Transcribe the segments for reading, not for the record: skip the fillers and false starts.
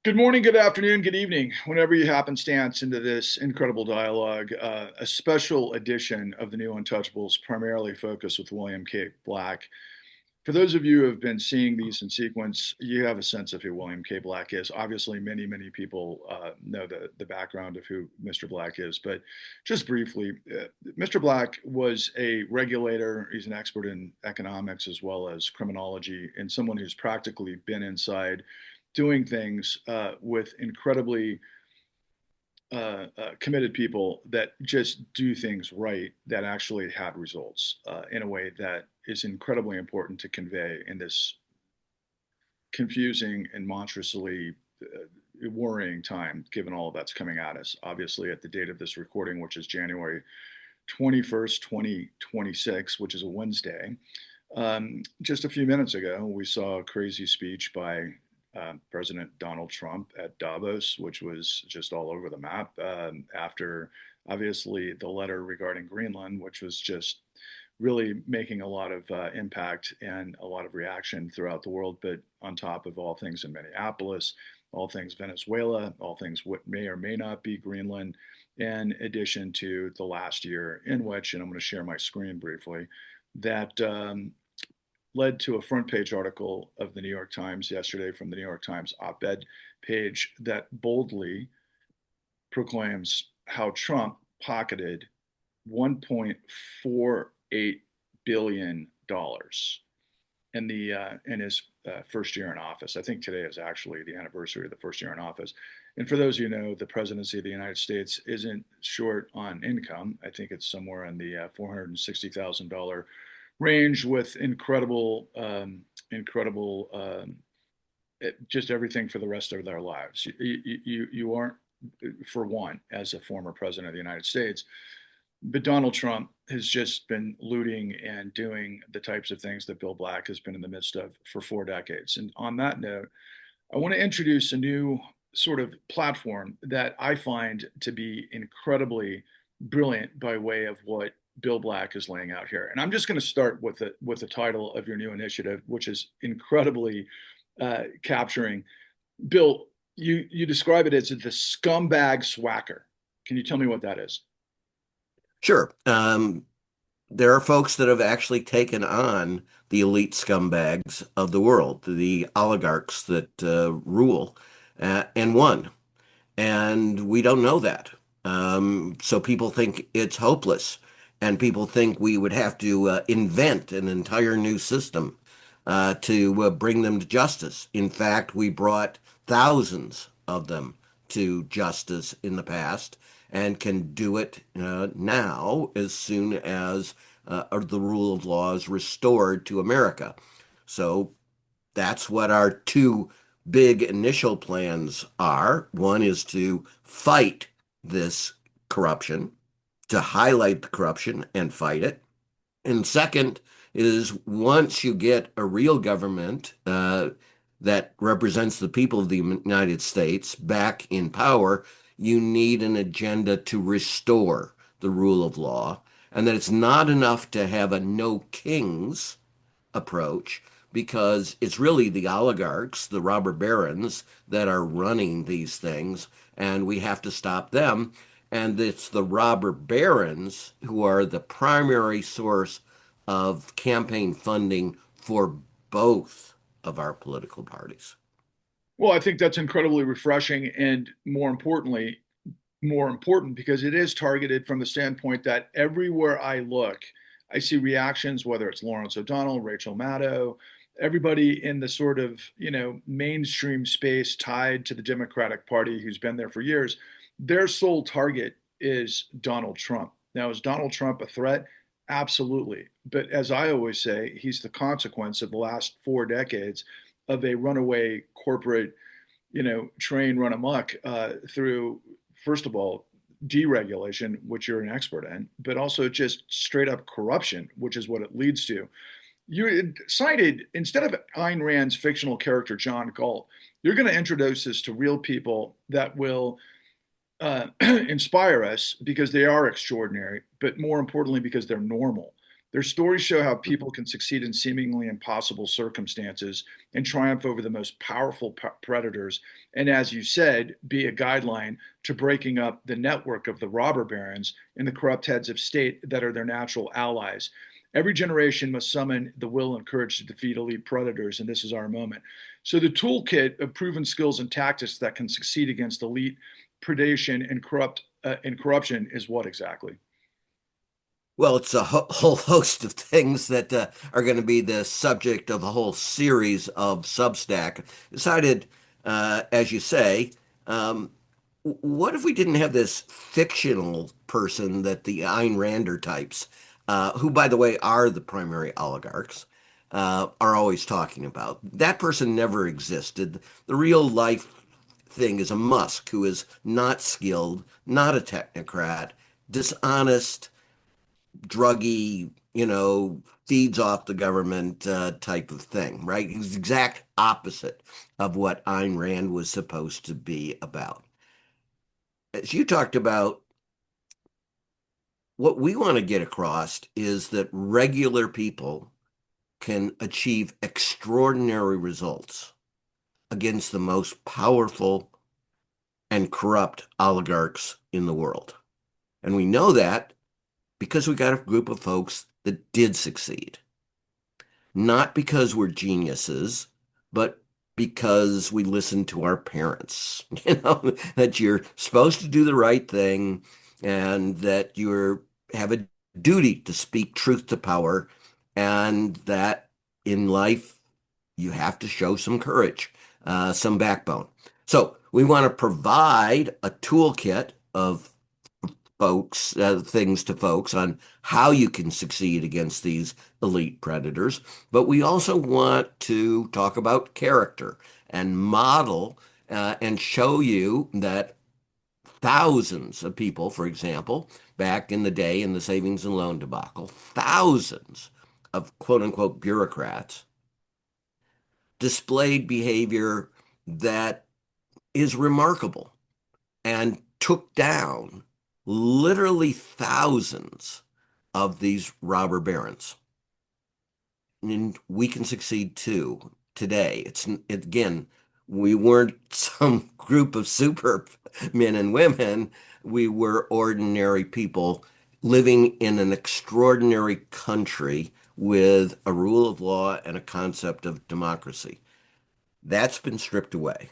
Good morning, good afternoon, good evening, whenever you happenstance into this incredible dialogue. A special edition of the New Untouchables, primarily focused with William K. Black. For those of you who have been seeing these in sequence, you have a sense of who William K. Black is. Obviously, many people know the background of who Mr. Black is, but just briefly, Mr. Black was a regulator. He's an expert in economics as well as criminology, and someone who's practically been inside doing things with incredibly committed people that just do things right that actually had results in a way that is incredibly important to convey in this confusing and monstrously worrying time, given all that's coming at us. Obviously, at the date of this recording, which is January 21st, 2026, which is a Wednesday, just a few minutes ago, we saw a crazy speech by President Donald Trump at Davos, which was just all over the map after obviously the letter regarding Greenland, which was just really making a lot of impact and a lot of reaction throughout the world. But on top of all things in Minneapolis, all things Venezuela, all things what may or may not be Greenland, in addition to the last year in which, and I'm going to share my screen briefly, that led to a front page article of the New York Times yesterday from the New York Times op-ed page that boldly proclaims how Trump pocketed $1.48 billion in his first year in office. I think today is actually the anniversary of the first year in office. And for those of you who know, the presidency of the United States isn't short on income. I think it's somewhere in the $460,000 range with just everything for the rest of their lives. You aren't, for one, as a former president of the United States, but Donald Trump has just been looting and doing the types of things that Bill Black has been in the midst of for 4 decades. And on that note, I want to introduce a new sort of platform that I find to be incredibly brilliant by way of what Bill Black is laying out here. And I'm just going to start with the title of your new initiative, which is incredibly capturing. Bill, you describe it as the Scumbag Swaccer. Can you tell me what that is? Sure. There are folks that have actually taken on the elite scumbags of the world, the oligarchs that rule, and won. And we don't know that. So people think it's hopeless. And people think we would have to invent an entire new system to bring them to justice. In fact, we brought thousands of them to justice in the past and can do it now as soon as the rule of law is restored to America. So that's what our two big initial plans are. One is to fight this corruption, to highlight the corruption and fight it. And second is once you get a real government that represents the people of the United States back in power, you need an agenda to restore the rule of law, and that it's not enough to have a no kings approach because it's really the oligarchs, the robber barons that are running these things, and we have to stop them. And it's the robber barons who are the primary source of campaign funding for both of our political parties. Well, I think that's incredibly refreshing and more important because it is targeted from the standpoint that everywhere I look, I see reactions, whether it's Lawrence O'Donnell, Rachel Maddow, everybody in the sort of, mainstream space tied to the Democratic Party who's been there for years, their sole target is Donald Trump. Now, is Donald Trump a threat? Absolutely. But as I always say, he's the consequence of the last 4 decades of a runaway corporate, train run amok through, first of all, deregulation, which you're an expert in, but also just straight up corruption, which is what it leads to. You cited, instead of Ayn Rand's fictional character, John Galt, you're going to introduce us to real people that will inspire us because they are extraordinary, but more importantly, because they're normal. Their stories show how people can succeed in seemingly impossible circumstances and triumph over the most powerful predators. And as you said, be a guideline to breaking up the network of the robber barons and the corrupt heads of state that are their natural allies. Every generation must summon the will and courage to defeat elite predators, and this is our moment. So, the toolkit of proven skills and tactics that can succeed against elite predation and corruption is what exactly? Well, it's a whole host of things that are going to be the subject of a whole series of Substack. Decided, as you say, um, what if we didn't have this fictional person that the Ayn Rander types, who, by the way, are the primary oligarchs, are always talking about? That person never existed. The real life thing is a Musk who is not skilled, not a technocrat, dishonest, druggy, feeds off the government type of thing, right? He's the exact opposite of what Ayn Rand was supposed to be about. As you talked about, what we want to get across is that regular people can achieve extraordinary results against the most powerful and corrupt oligarchs in the world. And we know that because we got a group of folks that did succeed. Not because we're geniuses, but because we listen to our parents, that you're supposed to do the right thing and that you have a duty to speak truth to power, and that in life you have to show some courage, some backbone. So we want to provide a toolkit of things to folks on how you can succeed against these elite predators. But we also want to talk about character and model and show you that thousands of people, for example, back in the day in the savings and loan debacle, thousands of quote unquote bureaucrats displayed behavior that is remarkable and took down literally thousands of these robber barons. And we can succeed too today. Again, we weren't some group of super men and women. We were ordinary people living in an extraordinary country with a rule of law and a concept of democracy. That's been stripped away.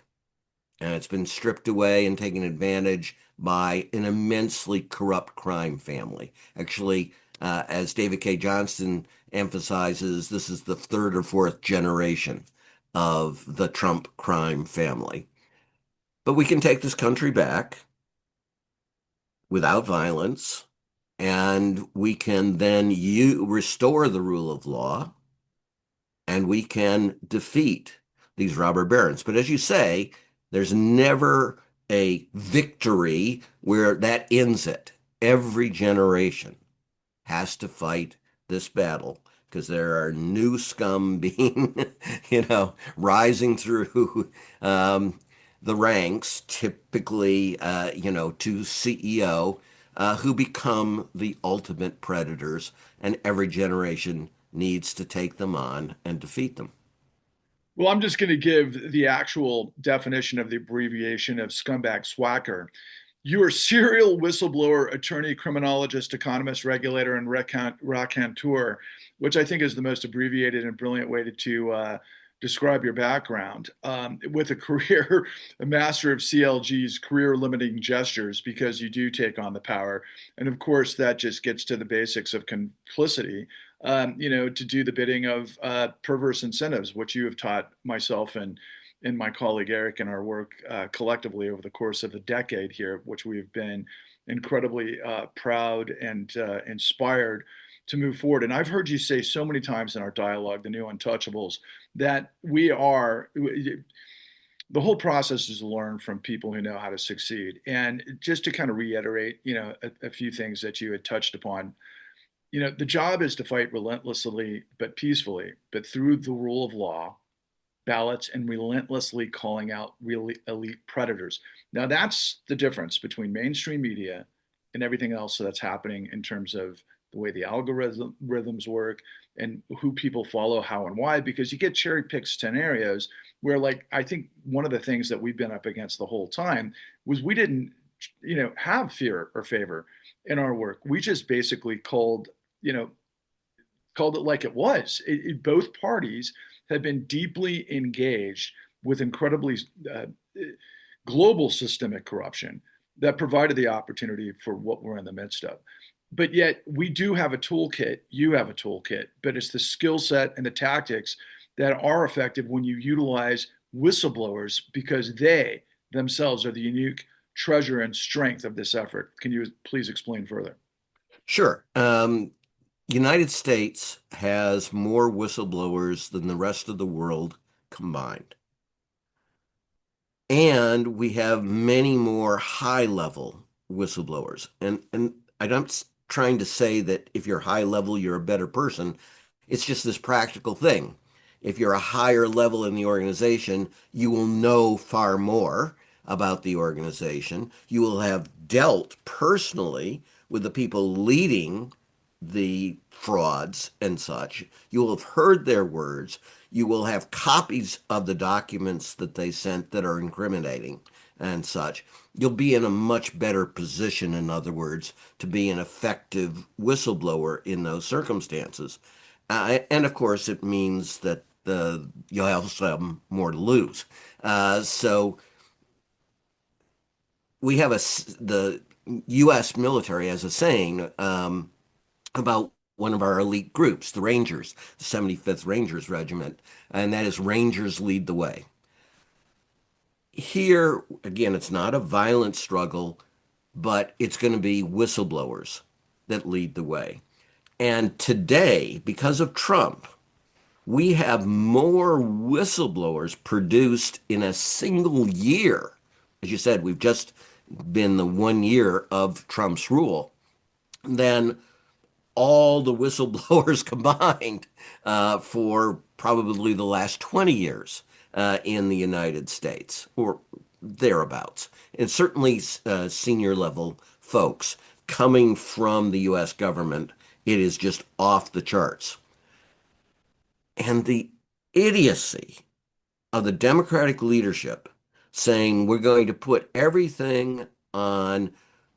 And it's been stripped away and taken advantage by an immensely corrupt crime family. Actually, as David K. Johnston emphasizes, this is the third or fourth generation of the Trump crime family. But we can take this country back without violence, and we can then restore the rule of law, and we can defeat these robber barons. But as you say, there's never a victory where that ends it. Every generation has to fight this battle because there are new scum being, rising through the ranks, typically, to CEO, who become the ultimate predators, and every generation needs to take them on and defeat them. Well, I'm just going to give the actual definition of the abbreviation of Scumbag Swaccer. You are serial whistleblower, attorney, criminologist, economist, regulator, and raconteur, which I think is the most abbreviated and brilliant way to describe your background. With a career, a master of CLG's career limiting gestures, because you do take on the power. And of course, that just gets to the basics of complicity, to do the bidding of perverse incentives, which you have taught myself and my colleague Eric in our work collectively over the course of a decade here, which we've been incredibly proud and inspired to move forward. And I've heard you say so many times in our dialogue, the new untouchables, that the whole process is to learn from people who know how to succeed. And just to kind of reiterate, a few things that you had touched upon, the job is to fight relentlessly but peacefully, but through the rule of law, ballots, and relentlessly calling out really elite predators. Now, that's the difference between mainstream media and everything else that's happening in terms of the way the algorithms work, and who people follow, how and why, because you get cherry picked scenarios where, like, I think one of the things that we've been up against the whole time was we didn't, have fear or favor in our work. We just basically you know, called it like it was. Both parties have been deeply engaged with incredibly uh, global systemic corruption that provided the opportunity for what we're in the midst of. But yet, we do have a toolkit. You have a toolkit, but it's the skill set and the tactics that are effective when you utilize whistleblowers, because they themselves are the unique treasure and strength of this effort. Can you please explain further? Sure. United States has more whistleblowers than the rest of the world combined. And we have many more high level whistleblowers. And I'm not trying to say that if you're high level, you're a better person. It's just this practical thing. If you're a higher level in the organization, you will know far more about the organization. You will have dealt personally with the people leading the frauds and such. You will have heard their words. You will have copies of the documents that they sent that are incriminating and such. You'll be in a much better position, in other words, to be an effective whistleblower in those circumstances. And of course, it means that you'll also have more to lose. So we have the U.S. military has a saying about one of our elite groups, the Rangers, the 75th Rangers Regiment, and that is Rangers lead the way. Here, again, it's not a violent struggle, but it's going to be whistleblowers that lead the way. And today, because of Trump, we have more whistleblowers produced in a single year. As you said, we've just been the 1 year of Trump's rule, than all the whistleblowers combined for probably the last 20 years in the United States, or thereabouts. And certainly senior level folks coming from the U.S. government, it is just off the charts. And the idiocy of the Democratic leadership saying we're going to put everything on,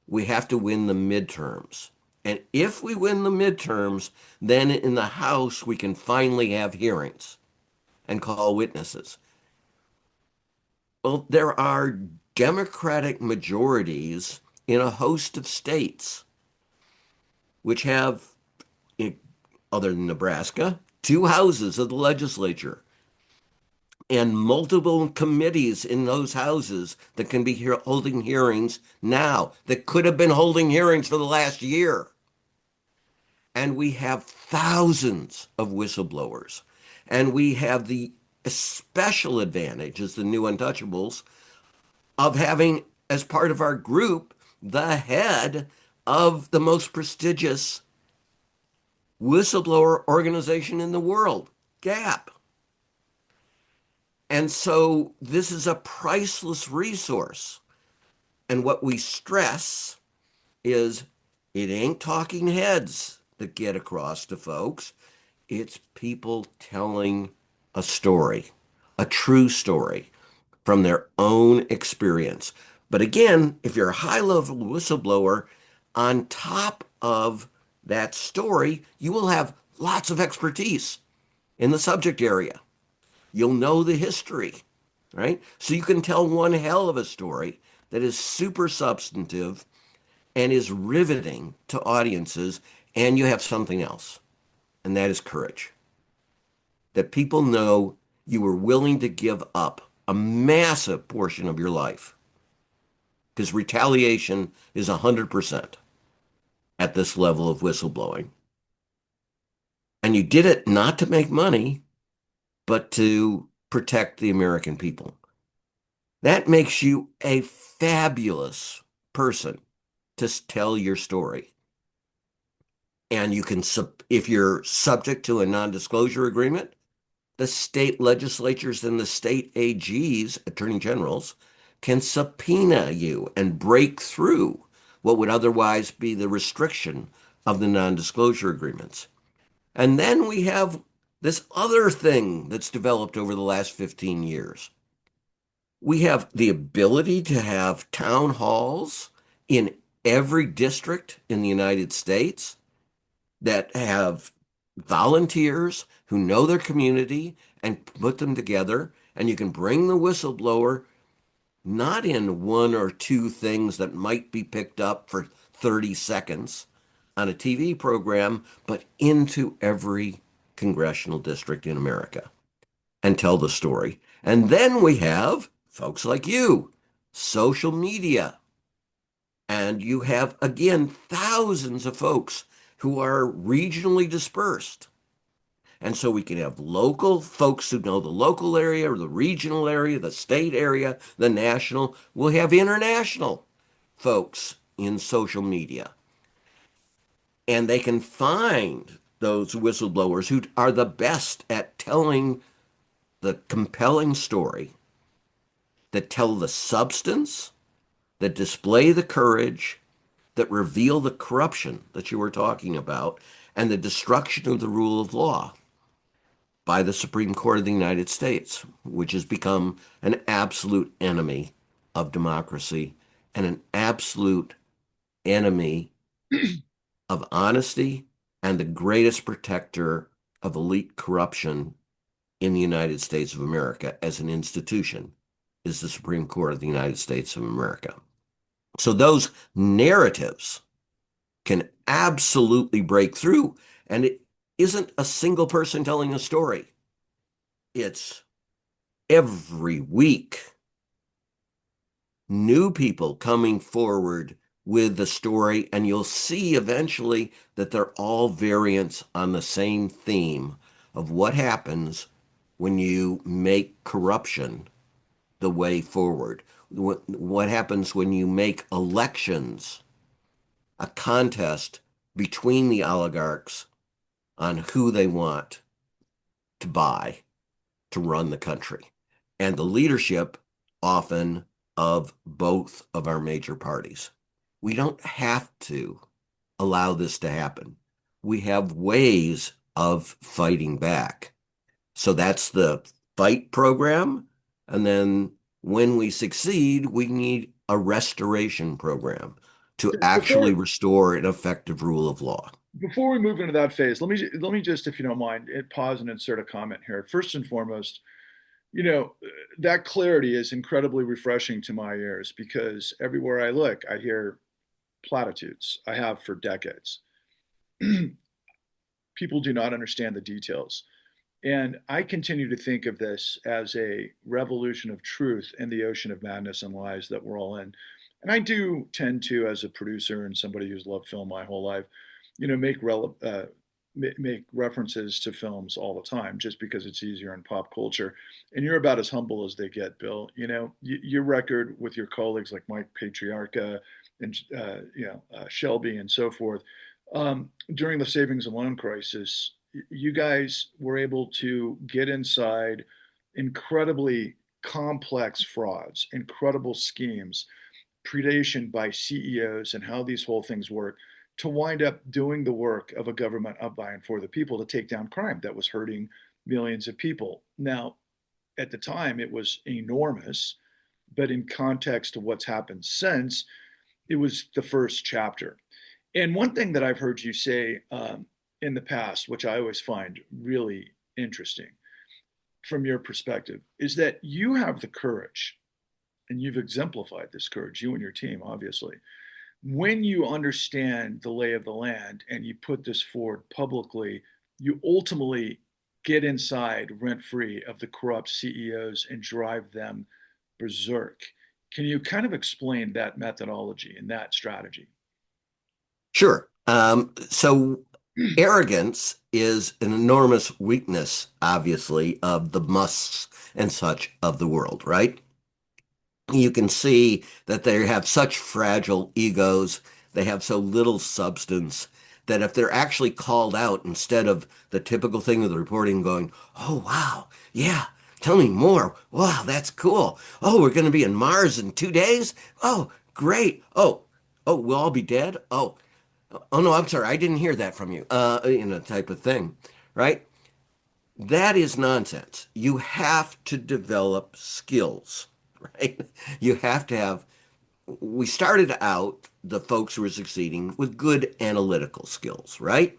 we have to win the midterms. And if we win the midterms, then in the House, we can finally have hearings and call witnesses. Well, there are Democratic majorities in a host of states which have, other than Nebraska, two houses of the legislature and multiple committees in those houses that can be holding hearings now, that could have been holding hearings for the last year. And we have thousands of whistleblowers. And we have the special advantage as the new untouchables of having, as part of our group, the head of the most prestigious whistleblower organization in the world, GAP. And so this is a priceless resource. And what we stress is it ain't talking heads that get across to folks. It's people telling a story, a true story from their own experience. But again, if you're a high-level whistleblower, on top of that story, you will have lots of expertise in the subject area. You'll know the history, right? So you can tell one hell of a story that is super substantive and is riveting to audiences, and you have something else, and that is courage. That people know you were willing to give up a massive portion of your life, because retaliation is 100% at this level of whistleblowing. And you did it not to make money, but to protect the American people. That makes you a fabulous person to tell your story. And you can, if you're subject to a non-disclosure agreement, the state legislatures and the state AGs, attorney generals, can subpoena you and break through what would otherwise be the restriction of the non-disclosure agreements. And then we have this other thing that's developed over the last 15 years. We have the ability to have town halls in every district in the United States that have volunteers who know their community and put them together. And you can bring the whistleblower not in one or two things that might be picked up for 30 seconds on a TV program, but into every congressional district in America and tell the story. And then we have folks like you, social media, and you have, again, thousands of folks who are regionally dispersed. And so we can have local folks who know the local area or the regional area, the state area, the national. We'll have international folks in social media. And they can find those whistleblowers who are the best at telling the compelling story, that tell the substance, that display the courage, that reveal the corruption that you were talking about, and the destruction of the rule of law by the Supreme Court of the United States, which has become an absolute enemy of democracy and an absolute enemy of honesty and the greatest protector of elite corruption in the United States of America as an institution is the Supreme Court of the United States of America. So those narratives can absolutely break through, and it isn't a single person telling a story. It's every week new people coming forward with the story, and you'll see eventually that they're all variants on the same theme of what happens when you make corruption the way forward. What happens when you make elections a contest between the oligarchs on who they want to buy to run the country, and the leadership often of both of our major parties. We don't have to allow this to happen. We have ways of fighting back. So that's the fight program. And then when we succeed, we need a restoration program to actually restore an effective rule of law. Before we move into that phase, let me just, if you don't mind, pause and insert a comment here. First and foremost, you know, that clarity is incredibly refreshing to my ears because everywhere I look, I hear platitudes. I have for decades. People do not understand the details. And I continue to think of this as a revolution of truth in the ocean of madness and lies that we're all in. And I do tend to, as a producer and somebody who's loved film my whole life, you know, make references to films all the time just because it's easier in pop culture. And you're about as humble as they get, Bill. You know, your record with your colleagues like Mike Patriarca and Shelby and so forth during the savings and loan crisis, you guys were able to get inside incredibly complex frauds, incredible schemes, predation by CEOs, and how these whole things work to wind up doing the work of a government of by and for the people to take down crime that was hurting millions of people. Now, at the time, it was enormous, but in context to what's happened since, it was the first chapter. And one thing that I've heard you say in the past, which I always find really interesting from your perspective, is that you have the courage, and you've exemplified this courage, you and your team, obviously. When you understand the lay of the land and you put this forward publicly, you ultimately get inside rent free of the corrupt CEOs and drive them berserk. Can you kind of explain that methodology and that strategy? Sure. So arrogance is an enormous weakness, obviously, of the Musks and such of the world, right? You can see that they have such fragile egos, they have so little substance that if they're actually called out instead of the typical thing of the reporting going, oh, wow, yeah, tell me more. Wow, that's cool. Oh, we're going to be in Mars in 2 days. Oh, great. Oh, we'll all be dead. Oh, Oh no, I'm sorry, I didn't hear that from you. Type of thing, right? That is nonsense. You have to develop skills, right? You have to have. We started out, the folks who were succeeding, with good analytical skills, right?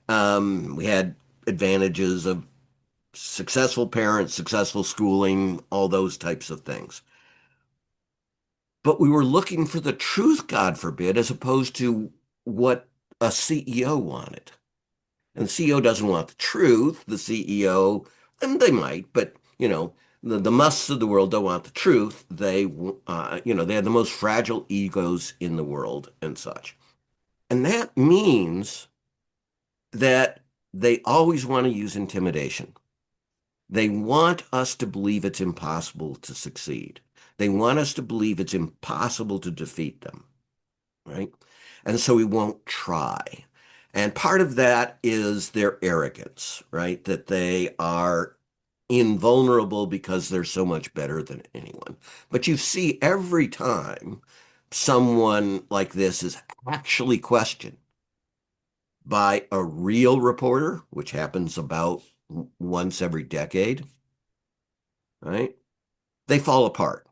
We had advantages of successful parents, successful schooling, all those types of things. But we were looking for the truth, God forbid, as opposed to what a CEO wanted. And the CEO doesn't want the truth. The CEO, and they might, but the musts of the world don't want the truth. They have the most fragile egos in the world and such. And that means that they always want to use intimidation. They want us to believe it's impossible to succeed. They want us to believe it's impossible to defeat them, right? And so we won't try. And part of that is their arrogance, right? That they are invulnerable because they're so much better than anyone. But you see every time someone like this is actually questioned by a real reporter, which happens about once every decade, right? They fall apart.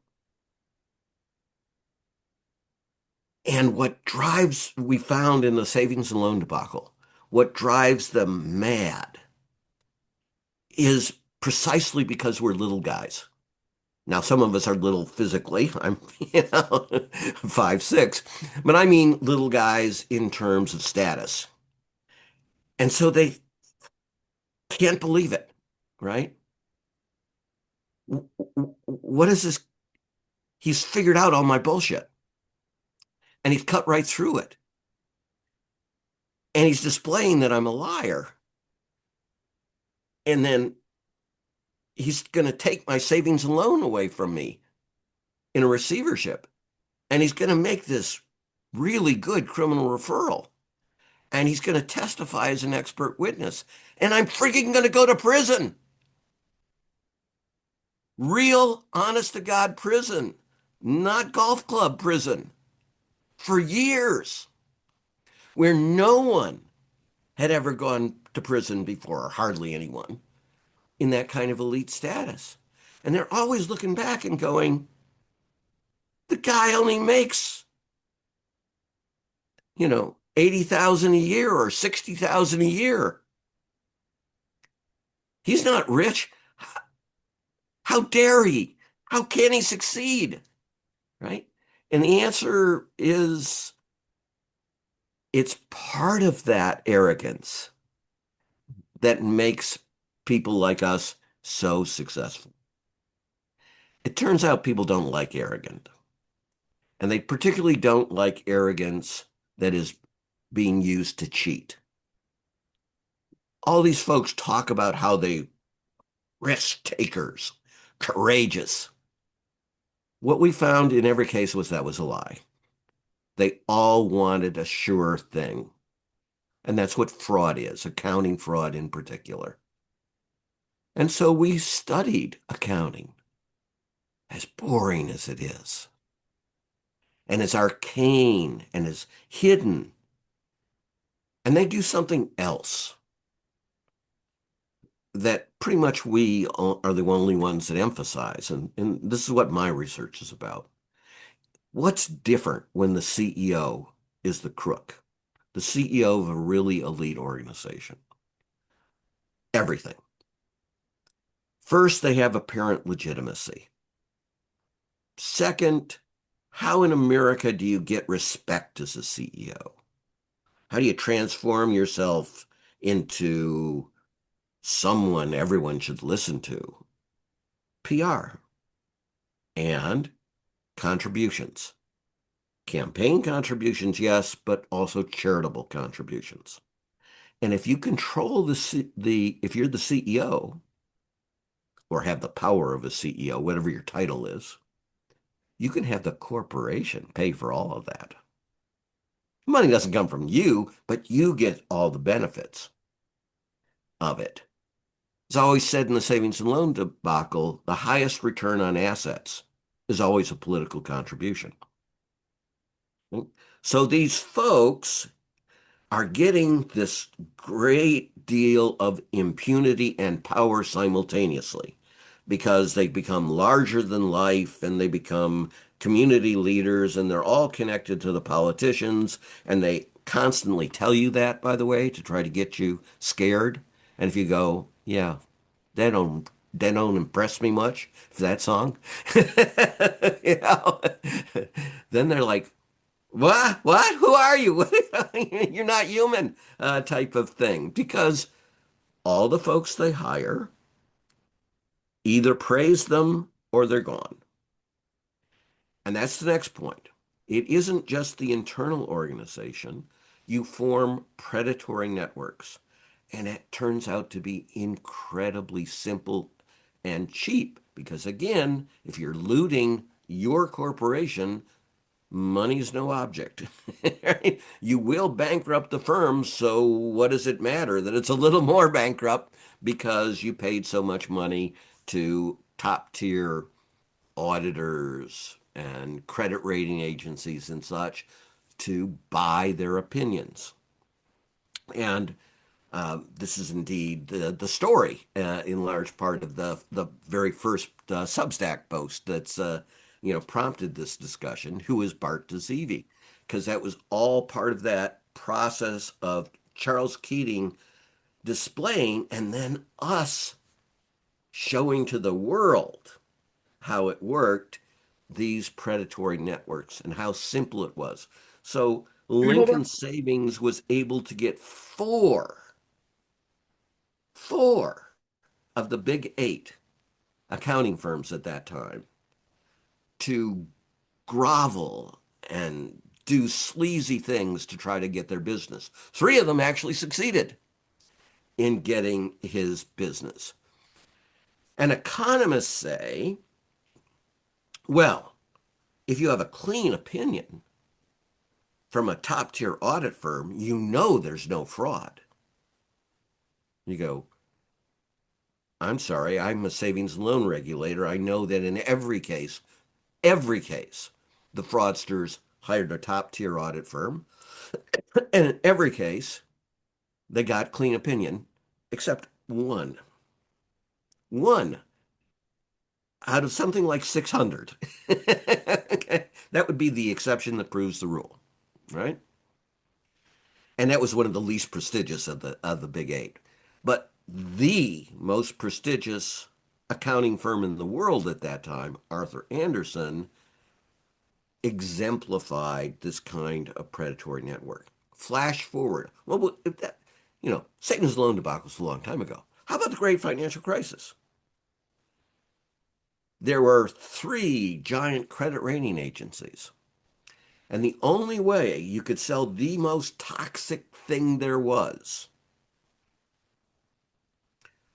And we found in the savings and loan debacle, what drives them mad is precisely because we're little guys. Now, some of us are little physically. I'm, 5'6", but I mean little guys in terms of status. And so they can't believe it, right? What is this? He's figured out all my bullshit and he's cut right through it. And he's displaying that I'm a liar. And then he's going to take my savings and loan away from me in a receivership. And he's going to make this really good criminal referral. And he's going to testify as an expert witness. And I'm freaking going to go to prison. Real, honest to God prison, not golf club prison, for years, where no one had ever gone to prison before, or hardly anyone, in that kind of elite status. And they're always looking back and going, the guy only makes, 80,000 a year or 60,000 a year. He's not rich. How dare he? How can he succeed? Right? And the answer is it's part of that arrogance that makes people like us so successful. It turns out people don't like arrogant. And they particularly don't like arrogance that is being used to cheat. All these folks talk about how they risk takers, courageous. What we found in every case was that was a lie. They all wanted a sure thing. And that's what fraud is, accounting fraud in particular. And so we studied accounting, as boring as it is, and as arcane and as hidden. And they do something else that pretty much we are the only ones that emphasize. And this is what my research is about. What's different when the CEO is the crook, the CEO of a really elite organization? Everything. First, they have apparent legitimacy. Second, how in America do you get respect as a CEO? How do you transform yourself into someone everyone should listen to? PR and contributions. Campaign contributions, yes, but also charitable contributions. And if you control if you're the CEO or have the power of a CEO, whatever your title is, you can have the corporation pay for all of that. Money doesn't come from you, but you get all the benefits of it. As always said in the savings and loan debacle, the highest return on assets is always a political contribution. So these folks are getting this great deal of impunity and power simultaneously because they become larger than life and they become community leaders and they're all connected to the politicians and they constantly tell you that, by the way, to try to get you scared. And if you go, yeah, they don't impress me much for that song, you know, then they're like, what? What? Who are you? You're not human, type of thing. Because all the folks they hire either praise them or they're gone. And that's the next point. It isn't just the internal organization. You form predatory networks. And it turns out to be incredibly simple and cheap. Because again, if you're looting your corporation, money's no object. Right? You will bankrupt the firm, so what does it matter that it's a little more bankrupt because you paid so much money to top tier auditors and credit rating agencies and such to buy their opinions. And this is indeed the story, in large part of the very first Substack post that's prompted this discussion. Who is Bart Dzivi? Because that was all part of that process of Charles Keating displaying, and then us showing to the world how it worked, these predatory networks and how simple it was. So Can you hold on? Lincoln Savings was able to get four of the big eight accounting firms at that time to grovel and do sleazy things to try to get their business. Three of them actually succeeded in getting his business. And economists say, well, if you have a clean opinion from a top tier audit firm, you know there's no fraud. You go, I'm sorry, I'm a savings and loan regulator. I know that in every case, the fraudsters hired a top tier audit firm. And in every case, they got clean opinion, except one. One out of something like 600. Okay. That would be the exception that proves the rule, right? And that was one of the least prestigious of the big eight. But the most prestigious accounting firm in the world at that time, Arthur Andersen, exemplified this kind of predatory network. Flash forward. Well, that, Satan's loan debacle was a long time ago. How about the great financial crisis? There were three giant credit rating agencies. And the only way you could sell the most toxic thing there was,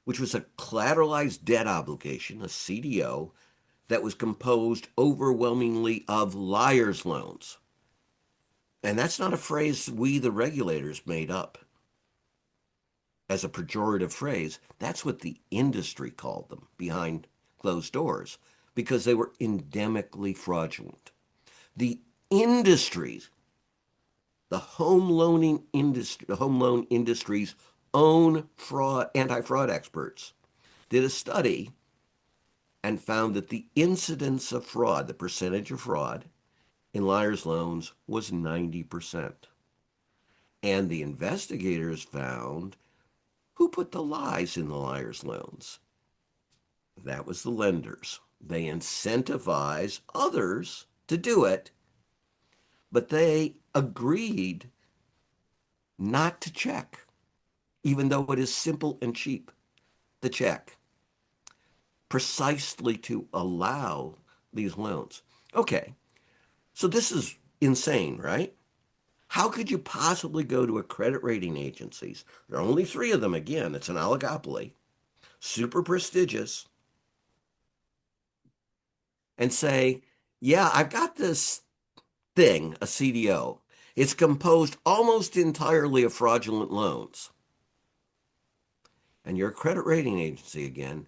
which was a collateralized debt obligation, a CDO, that was composed overwhelmingly of liar's loans. And that's not a phrase we, the regulators, made up as a pejorative phrase. That's what the industry called them behind closed doors because they were endemically fraudulent. The industries, the home loan industry's own anti-fraud experts did a study and found that the incidence of fraud, the percentage of fraud in liar's loans was 90%. And the investigators found who put the lies in the liar's loans? That was the lenders. They incentivize others to do it, but they agreed not to check, even though it is simple and cheap to check, precisely to allow these loans. Okay, so this is insane, right? How could you possibly go to a credit rating agencies? There are only three of them. Again, it's an oligopoly, super prestigious, and say, yeah, I've got this thing, a CDO. It's composed almost entirely of fraudulent loans. And you're a credit rating agency again,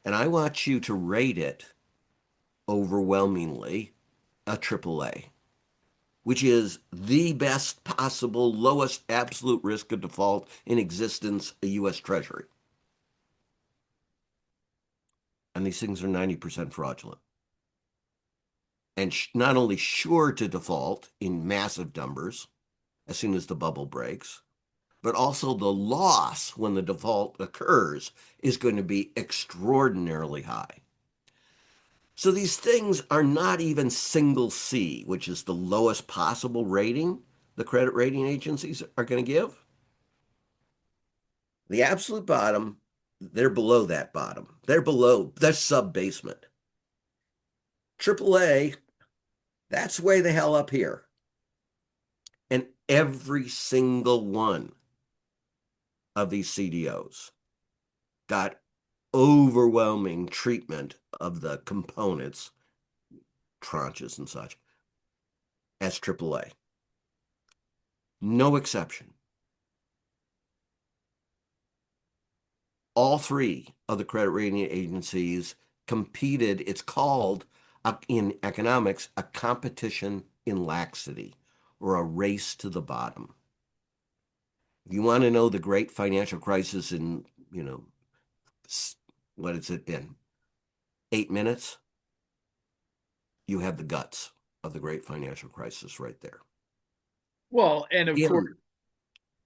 and I want you to rate it overwhelmingly a AAA, which is the best possible, lowest absolute risk of default in existence, a U.S. Treasury. And these things are 90% fraudulent. And not only sure to default in massive numbers as soon as the bubble breaks, but also the loss when the default occurs is going to be extraordinarily high. So these things are not even single C, which is the lowest possible rating the credit rating agencies are going to give. The absolute bottom, they're below that bottom. They're sub-basement. AAA, that's way the hell up here. And every single one of these CDOs got overwhelming treatment of the components, tranches and such, as AAA. No exception. All three of the credit rating agencies competed. It's called, in economics, a competition in laxity, or a race to the bottom. If you want to know the great financial crisis in, what has it been? 8 minutes? You have the guts of the great financial crisis right there. Well, and of course,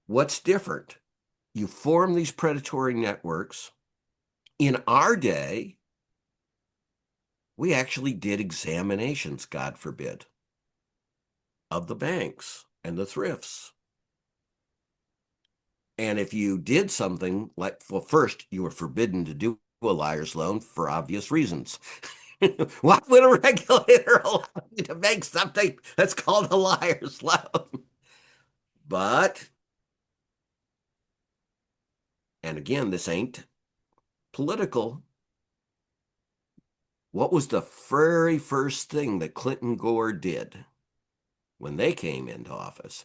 what's different? You form these predatory networks. In our day, we actually did examinations, God forbid, of the banks and the thrifts. And if you did something like, well, first, you were forbidden to do a liar's loan for obvious reasons. Why would a regulator allow you to make something that's called a liar's loan? But, and again, this ain't political. What was the very first thing that Clinton Gore did when they came into office?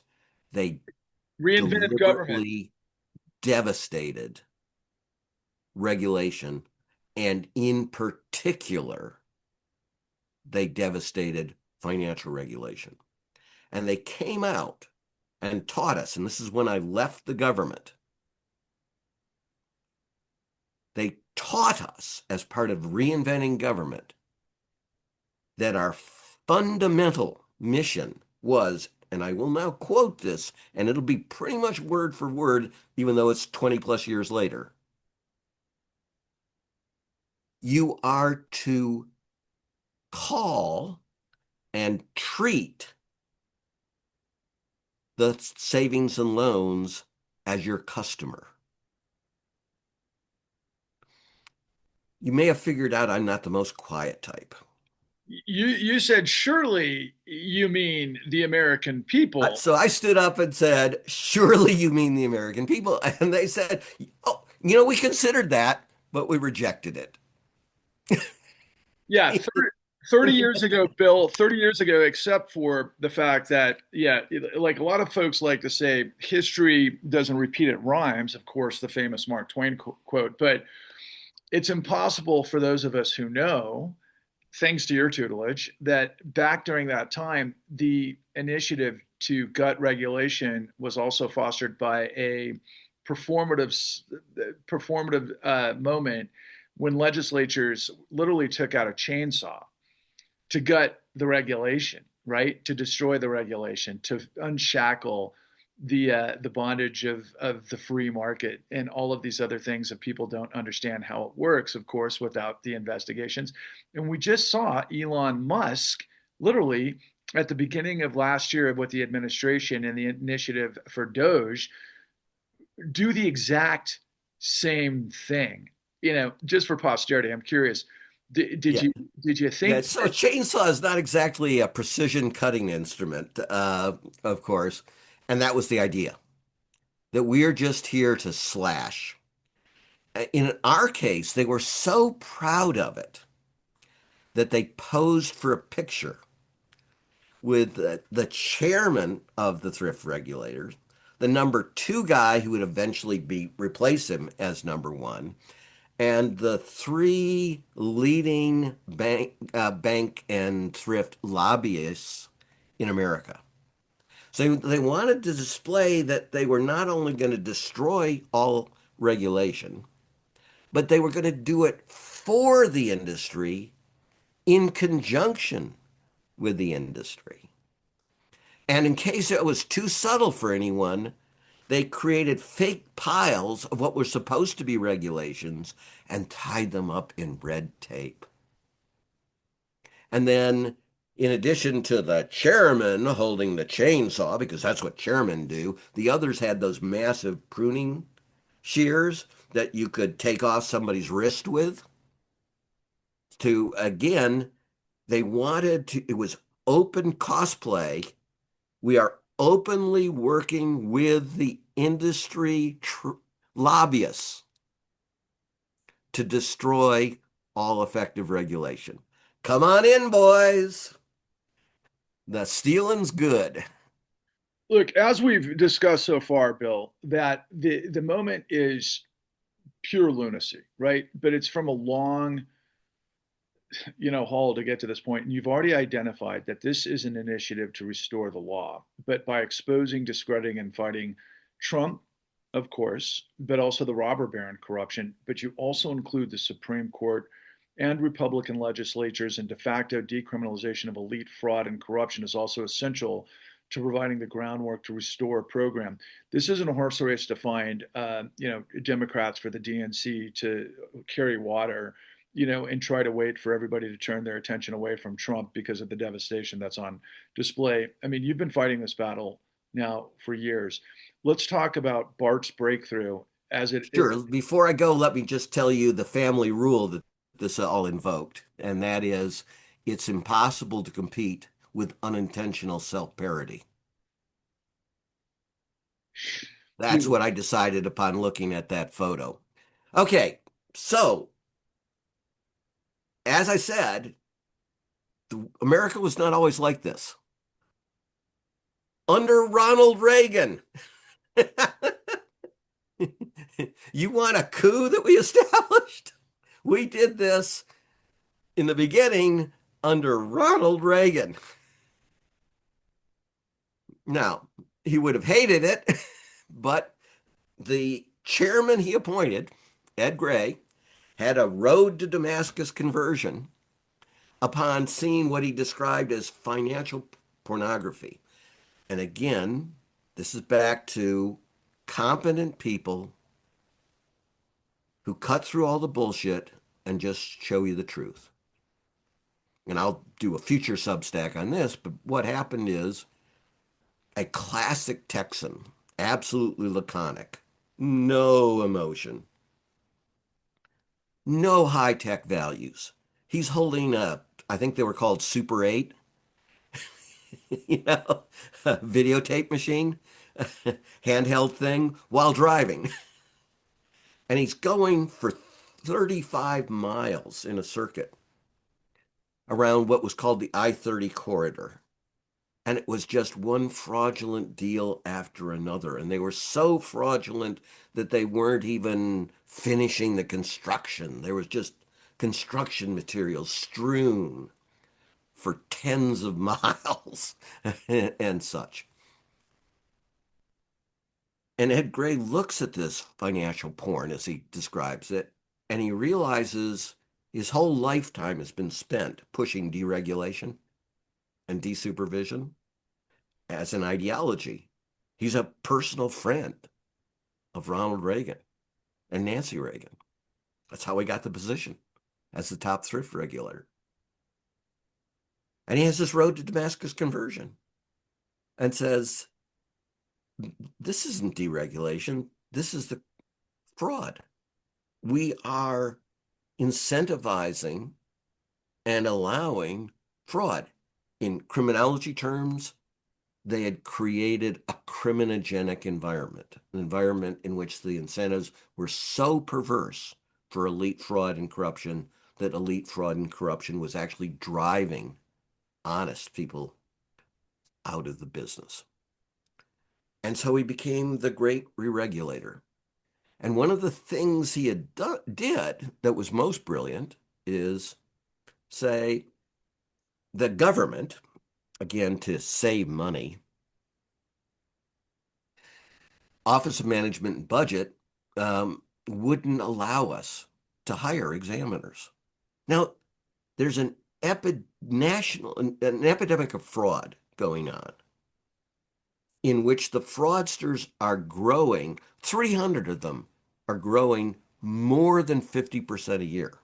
They reinvented government. deliberately devastated regulation, and in particular, they devastated financial regulation. And they came out and taught us, and this is when I left the government, they taught us as part of reinventing government that our fundamental mission was, and I will now quote this, and it'll be pretty much word for word, even though it's 20 plus years later. You are to call and treat the savings and loans as your customer. You may have figured out I'm not the most quiet type. You said, surely you mean the American people. So I stood up and said, surely you mean the American people. And they said, oh, we considered that, but we rejected it. Yeah, 30 years ago, Bill, 30 years ago, except for the fact that, yeah, like a lot of folks like to say, history doesn't repeat, it rhymes, of course, the famous Mark Twain quote, but it's impossible for those of us who know, thanks to your tutelage, that back during that time, the initiative to gut regulation was also fostered by a performative moment when legislatures literally took out a chainsaw to gut the regulation, right? To destroy the regulation, to unshackle the bondage of the free market and all of these other things that people don't understand how it works, of course, without the investigations. And we just saw Elon Musk literally at the beginning of last year with the administration and the initiative for Doge do the exact same thing. Just for posterity, I'm curious. Did Yeah. you Yeah, think so a chainsaw is not exactly a precision cutting instrument, of course. And that was the idea, that we are just here to slash. In our case, they were so proud of it that they posed for a picture with the chairman of the thrift regulators, the number two guy who would eventually replace him as number one, and the three leading bank and thrift lobbyists in America. So they wanted to display that they were not only going to destroy all regulation, but they were going to do it for the industry in conjunction with the industry. And in case it was too subtle for anyone, they created fake piles of what were supposed to be regulations and tied them up in red tape. And then, in addition to the chairman holding the chainsaw, because that's what chairmen do, the others had those massive pruning shears that you could take off somebody's wrist with. To again, they wanted to, it was open cosplay. We are openly working with the industry lobbyists to destroy all effective regulation. Come on in, boys. The stealing's good. Look, as we've discussed so far, Bill, that the moment is pure lunacy, right? But it's from a long, haul to get to this point. And you've already identified that this is an initiative to restore the law, but by exposing, discrediting, and fighting Trump, of course, but also the robber baron corruption. But you also include the Supreme Court and Republican legislatures, and de facto decriminalization of elite fraud and corruption is also essential to providing the groundwork to restore a program. This isn't a horse race to find, Democrats for the DNC to carry water, and try to wait for everybody to turn their attention away from Trump because of the devastation that's on display. I mean, you've been fighting this battle now for years. Let's talk about Bart's breakthrough as it is. Sure. Before I go, let me just tell you the family rule that this all invoked, and that is it's impossible to compete with unintentional self-parody. That's what I decided upon looking at that photo. Okay, so as I said, America was not always like this. Under Ronald Reagan, you want a coup that we established? We did this in the beginning under Ronald Reagan. Now, he would have hated it, but the chairman he appointed, Ed Gray, had a road to Damascus conversion upon seeing what he described as financial pornography. And again, this is back to competent people who cut through all the bullshit and just show you the truth. And I'll do a future Substack on this, but what happened is a classic Texan, absolutely laconic, no emotion, no high-tech values. He's holding I think they were called Super 8, a videotape machine, handheld thing, while driving. And he's going for 35 miles in a circuit around what was called the I-30 corridor. And it was just one fraudulent deal after another. And they were so fraudulent that they weren't even finishing the construction. There was just construction materials strewn for tens of miles and such. And Ed Gray looks at this financial porn, as he describes it, and he realizes his whole lifetime has been spent pushing deregulation and desupervision as an ideology. He's a personal friend of Ronald Reagan and Nancy Reagan. That's how he got the position as the top thrift regulator. And he has this road to Damascus conversion and says, this isn't deregulation. This is the fraud. We are incentivizing and allowing fraud. In criminology terms, they had created a criminogenic environment, an environment in which the incentives were so perverse for elite fraud and corruption that elite fraud and corruption was actually driving honest people out of the business. And so he became the great re-regulator. And one of the things he did that was most brilliant is say the government, again, to save money, Office of Management and Budget wouldn't allow us to hire examiners. Now, there's an epidemic of fraud going on in which the fraudsters are growing, 300 of them are growing more than 50% a year.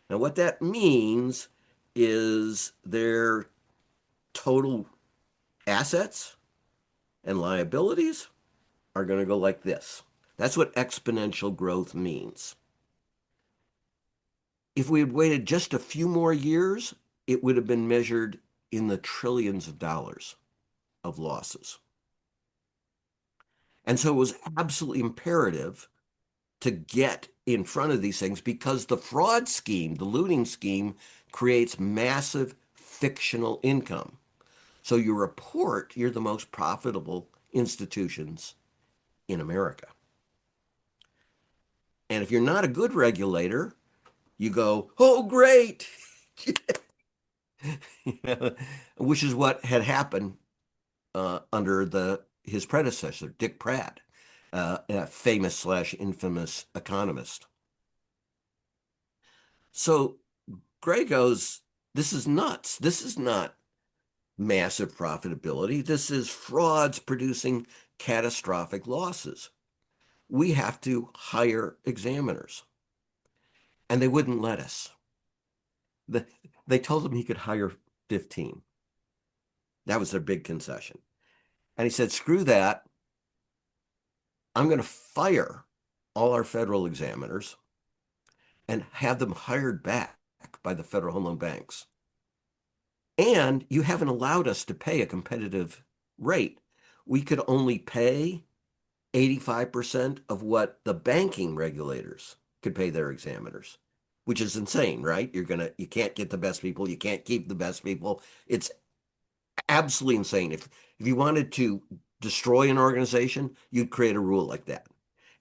Now, what that means is their total assets and liabilities are going to go like this. That's what exponential growth means. If we had waited just a few more years, it would have been measured in the trillions of dollars of losses. And so it was absolutely imperative to get in front of these things because the fraud scheme, the looting scheme, creates massive fictional income. So you report you're the most profitable institutions in America. And if you're not a good regulator, you go, oh, great, you know, which is what had happened under his predecessor, Dick Pratt, a famous slash infamous economist. So Gray goes, this is nuts. This is not massive profitability. This is frauds producing catastrophic losses. We have to hire examiners. And they wouldn't let us. They told him he could hire 15. That was their big concession. And he said, screw that. I'm going to fire all our federal examiners and have them hired back by the Federal Home Loan Banks. And you haven't allowed us to pay a competitive rate. We could only pay 85% of what the banking regulators could pay their examiners, which is insane, right? You can't get the best people, you can't keep the best people. It's absolutely insane. If you wanted to destroy an organization, you'd create a rule like that.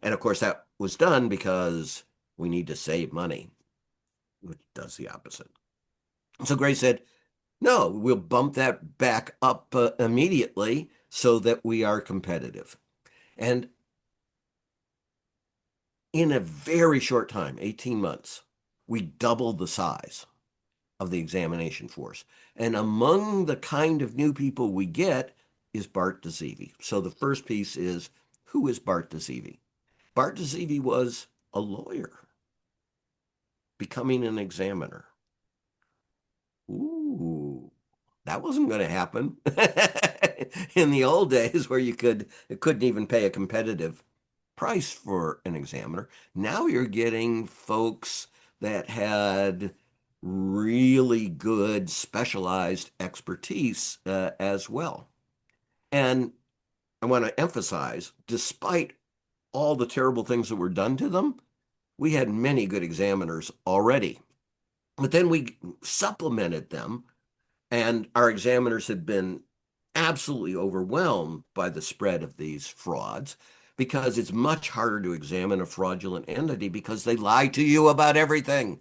And of course, that was done because we need to save money, which does the opposite. So Gray said, no, we'll bump that back up immediately so that we are competitive. And in a very short time, 18 months, we doubled the size of the examination force. And among the kind of new people we get is Bart Dzivi. So the first piece is, who is Bart Dzivi? Bart Dzivi was a lawyer becoming an examiner. Ooh, that wasn't going to happen in the old days where you couldn't even pay a competitive price for an examiner. Now you're getting folks that had really good specialized expertise as well. And I want to emphasize, despite all the terrible things that were done to them, we had many good examiners already. But then we supplemented them, and our examiners had been absolutely overwhelmed by the spread of these frauds because it's much harder to examine a fraudulent entity because they lie to you about everything.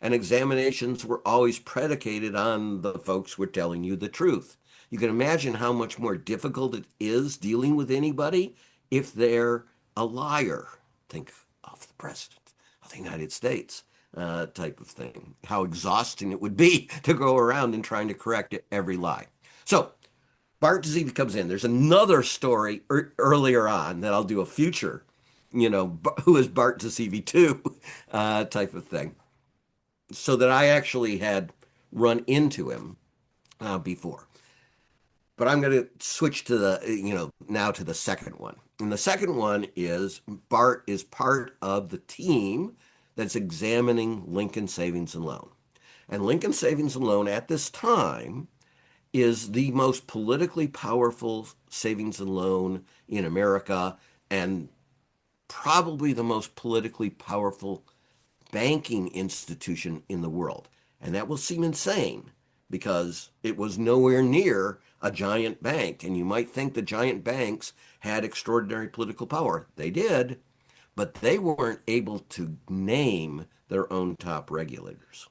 And examinations were always predicated on the folks who were telling you the truth. You can imagine how much more difficult it is dealing with anybody if they're a liar. Think of the president of the United States type of thing. How exhausting it would be to go around and trying to correct every lie. So Bart Dzivi comes in. There's another story earlier on that I'll do a future, who is Bart Dzivi 2 type of thing. So that I actually had run into him before. But I'm going to switch to now to the second one. And the second one is Bart is part of the team that's examining Lincoln Savings and Loan. And Lincoln Savings and Loan at this time is the most politically powerful savings and loan in America and probably the most politically powerful banking institution in the world. And that will seem insane because it was nowhere near a giant bank. And you might think the giant banks had extraordinary political power. They did, but they weren't able to name their own top regulators.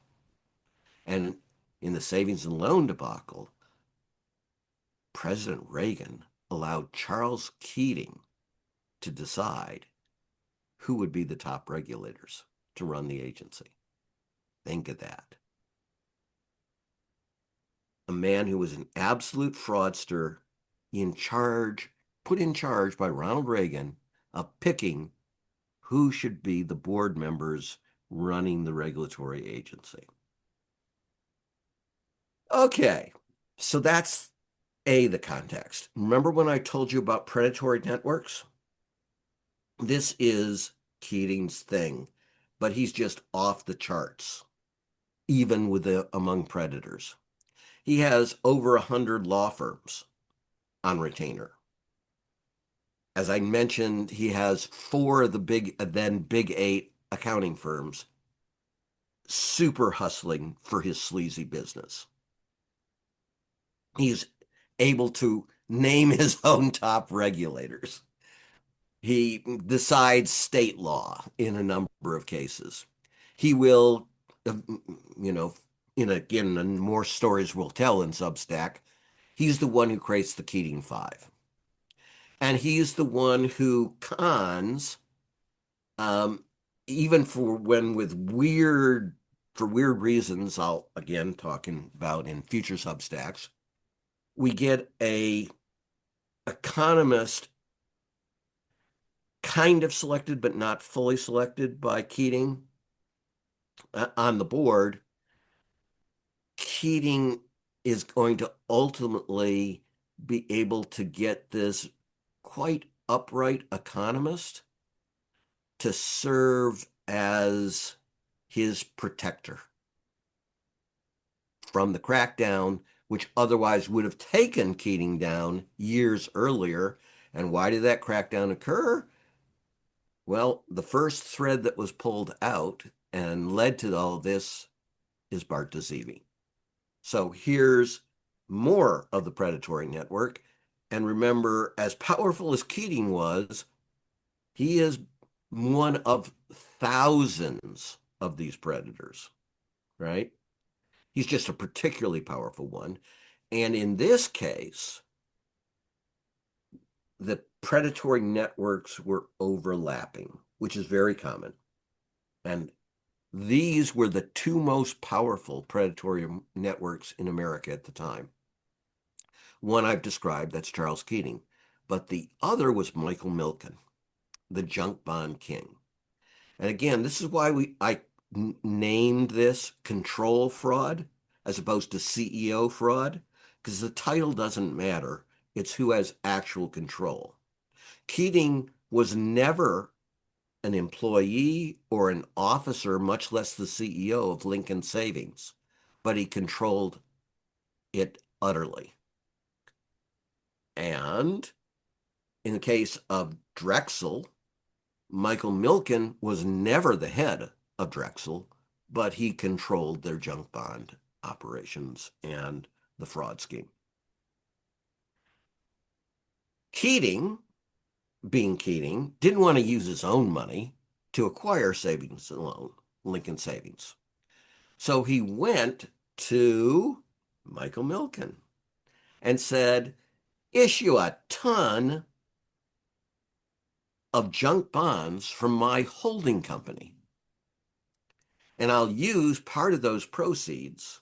And in the savings and loan debacle, President Reagan allowed Charles Keating to decide who would be the top regulators to run the agency. Think of that. A man who was an absolute fraudster put in charge by Ronald Reagan of picking who should be the board members running the regulatory agency. Okay, so that's the context. Remember when I told you about predatory networks? This is Keating's thing, but he's just off the charts, even among predators. He has over 100 law firms on retainer. As I mentioned, he has 4 of the big 8 accounting firms super hustling for his sleazy business. He's able to name his own top regulators. He decides state law in a number of cases. He will, and more stories we'll tell in Substack, he's the one who creates the Keating Five. And he's the one who cons, even for weird reasons, I'll again talking about in future Substacks, we get a economist kind of selected, but not fully selected by Keating on the board. Keating is going to ultimately be able to get this quite upright economist to serve as his protector from the crackdown, which otherwise would have taken Keating down years earlier. And why did that crackdown occur? Well, the first thread that was pulled out and led to all of this is Bart Dzivi. So here's more of the predatory network. And remember, as powerful as Keating was, he is one of thousands of these predators, right? He's just a particularly powerful one. And in this case, the predatory networks were overlapping, which is very common. And these were the 2 most powerful predatory networks in America at the time. One I've described, that's Charles Keating, but the other was Michael Milken, the junk bond king. And again, this is why I named this control fraud as opposed to CEO fraud, because the title doesn't matter. It's who has actual control. Keating was never an employee or an officer, much less the CEO of Lincoln Savings, but he controlled it utterly. And in the case of Drexel, Michael Milken was never the head of Drexel, but he controlled their junk bond operations and the fraud scheme. Keating, being Keating, didn't want to use his own money to acquire savings and loan, Lincoln Savings. So he went to Michael Milken and said, issue a ton of junk bonds from my holding company. And I'll use part of those proceeds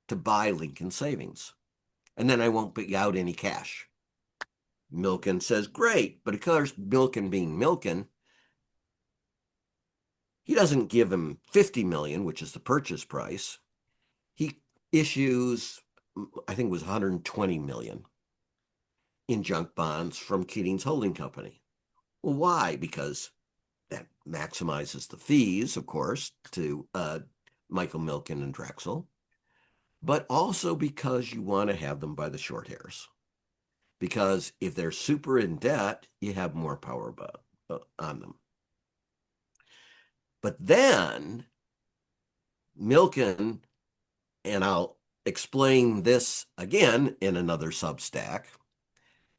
to buy Lincoln Savings. And then I won't be out any cash. Milken says, great. But of course, Milken being Milken, he doesn't give him $50 million, which is the purchase price. He issues, I think it was $120 million in junk bonds from Keating's holding company. Well, why? Because that maximizes the fees, of course, to Michael Milken and Drexel, but also because you want to have them by the short hairs. Because if they're super in debt, you have more power on them. But then Milken, and I'll explain this again in another Substack,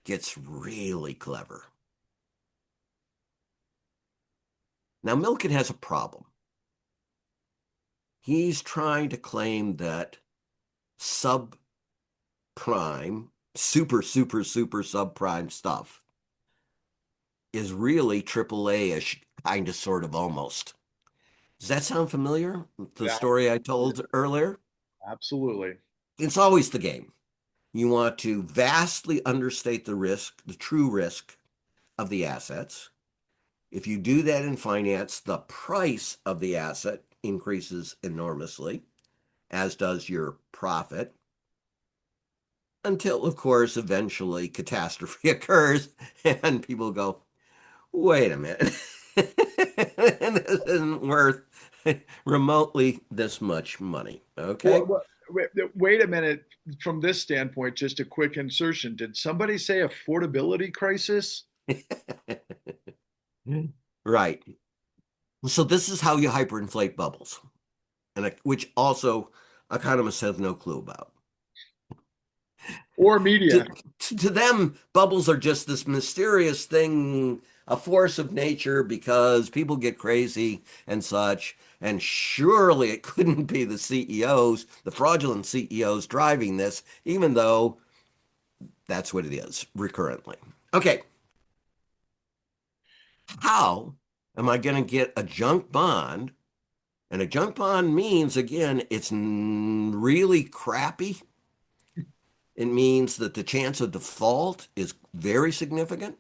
gets really clever. Now, Milken has a problem. He's trying to claim that subprime, super subprime stuff is really AAA-ish, kind of, sort of, almost. Does that sound familiar? The Yeah, story I told earlier? absolutely. It's always the game. You want to vastly understate the risk, the true risk of the assets. If you do that in finance, the price of the asset increases enormously, as does your profit, until, of course, eventually catastrophe occurs and people go, wait a minute, this isn't worth remotely this much money. Okay. Wait a minute. From this standpoint, just a quick insertion. Did somebody say affordability crisis? Right. So this is how you hyperinflate bubbles, and which also economists have no clue about. Or media? To, to them, bubbles are just this mysterious thing, a force of nature because people get crazy and such. And surely it couldn't be the CEOs, the fraudulent CEOs driving this, even though that's what it is recurrently. Okay, how am I going to get a junk bond? And a junk bond means, again, it's really crappy. It means that the chance of default is very significant.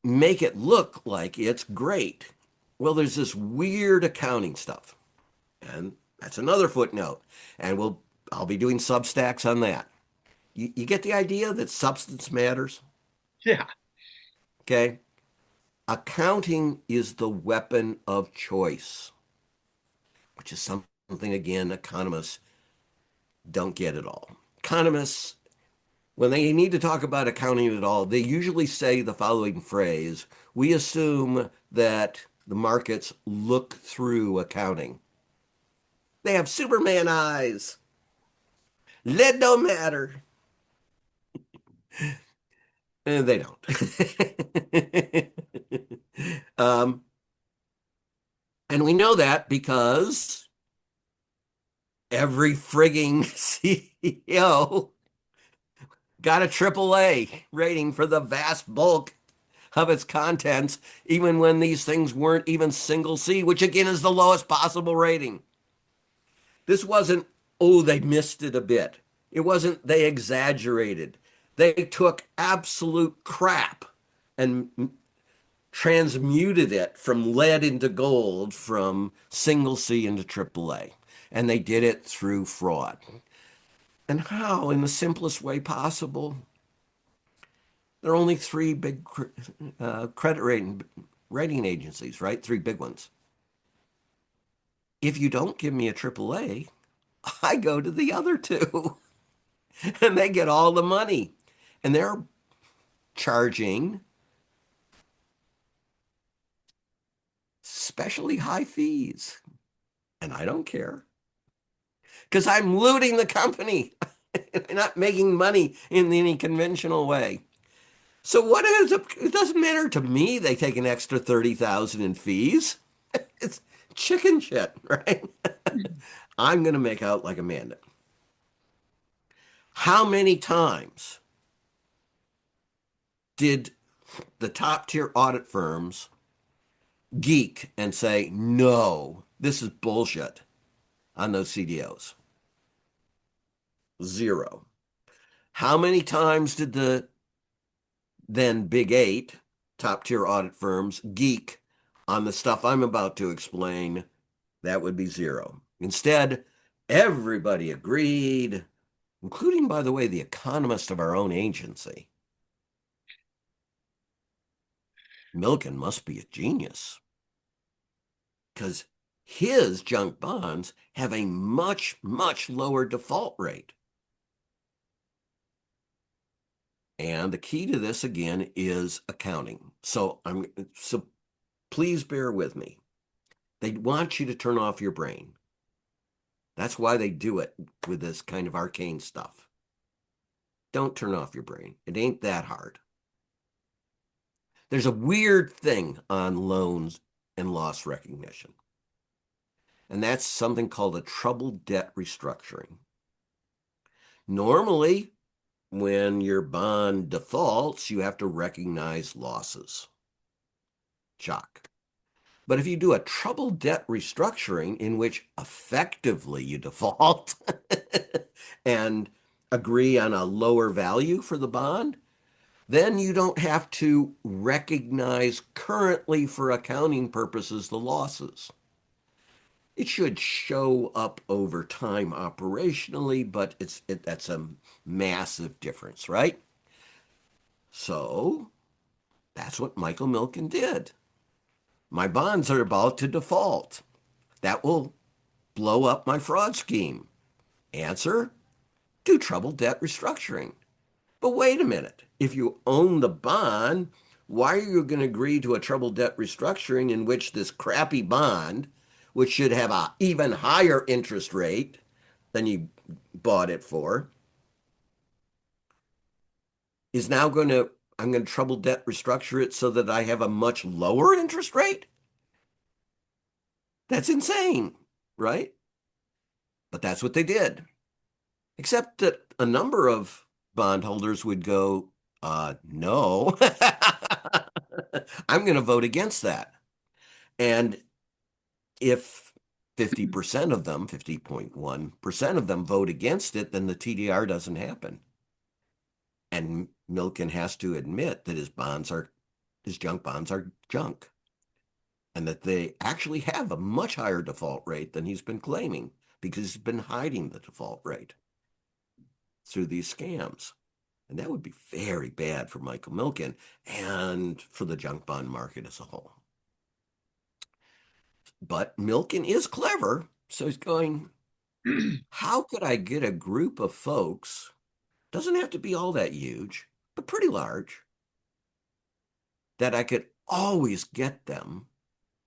Make it look like it's great. Well, there's this weird accounting stuff. And that's another footnote. And I'll be doing substacks on that. You get the idea that substance matters? Yeah. Okay. Accounting is the weapon of choice, which is something, again, economists don't get at all. Economists, when they need to talk about accounting at all, they usually say the following phrase: we assume that the markets look through accounting. They have Superman eyes. Lead don't matter. And they don't. um, and we know that because every frigging CEO got a AAA rating for the vast bulk of its contents, even when these things weren't even single C, which again is the lowest possible rating. This wasn't, oh, they missed it a bit. It wasn't they exaggerated. They took absolute crap and transmuted it from lead into gold, from single C into AAA. And they did it through fraud. And how? In the simplest way possible. There are only three big credit rating agencies, right? Three big ones. If you don't give me a AAA, I go to the other two and they get all the money. And they're charging especially high fees. And I don't care because I'm looting the company. I'm not making money in any conventional way. So what is it? It doesn't matter to me. They take an extra 30,000 in fees. It's chicken shit, right? I'm going to make out like Amanda. How many times did the top tier audit firms geek and say, no, this is bullshit on those CDOs? Zero. How many times did the then big eight top tier audit firms geek on the stuff I'm about to explain? That would be zero. Instead, everybody agreed, including, by the way, the economist of our own agency. Milken must be a genius because his junk bonds have a much, much lower default rate. And the key to this, again, is accounting. So please bear with me. They want you to turn off your brain. That's why they do it with this kind of arcane stuff. Don't turn off your brain. It ain't that hard. There's a weird thing on loans and loss recognition, and that's something called a troubled debt restructuring. Normally, when your bond defaults, you have to recognize losses. Shock. But if you do a troubled debt restructuring in which effectively you default and agree on a lower value for the bond, then you don't have to recognize currently for accounting purposes the losses. It should show up over time operationally, but that's a massive difference, right? So that's what Michael Milken did. My bonds are about to default. That will blow up my fraud scheme. Answer, do troubled debt restructuring. But wait a minute. If you own the bond, why are you going to agree to a troubled debt restructuring in which this crappy bond, which should have an even higher interest rate than you bought it for, is now I'm going to troubled debt restructure it so that I have a much lower interest rate? That's insane, right? But that's what they did. Except that a number of bondholders would go, no, I'm going to vote against that. And if 50% of them, 50.1% of them vote against it, then the TDR doesn't happen. And Milken has to admit that his junk bonds are junk, and that they actually have a much higher default rate than he's been claiming because he's been hiding the default rate through these scams. And that would be very bad for Michael Milken and for the junk bond market as a whole. But Milken is clever, so he's going, how could I get a group of folks, doesn't have to be all that huge, but pretty large, that I could always get them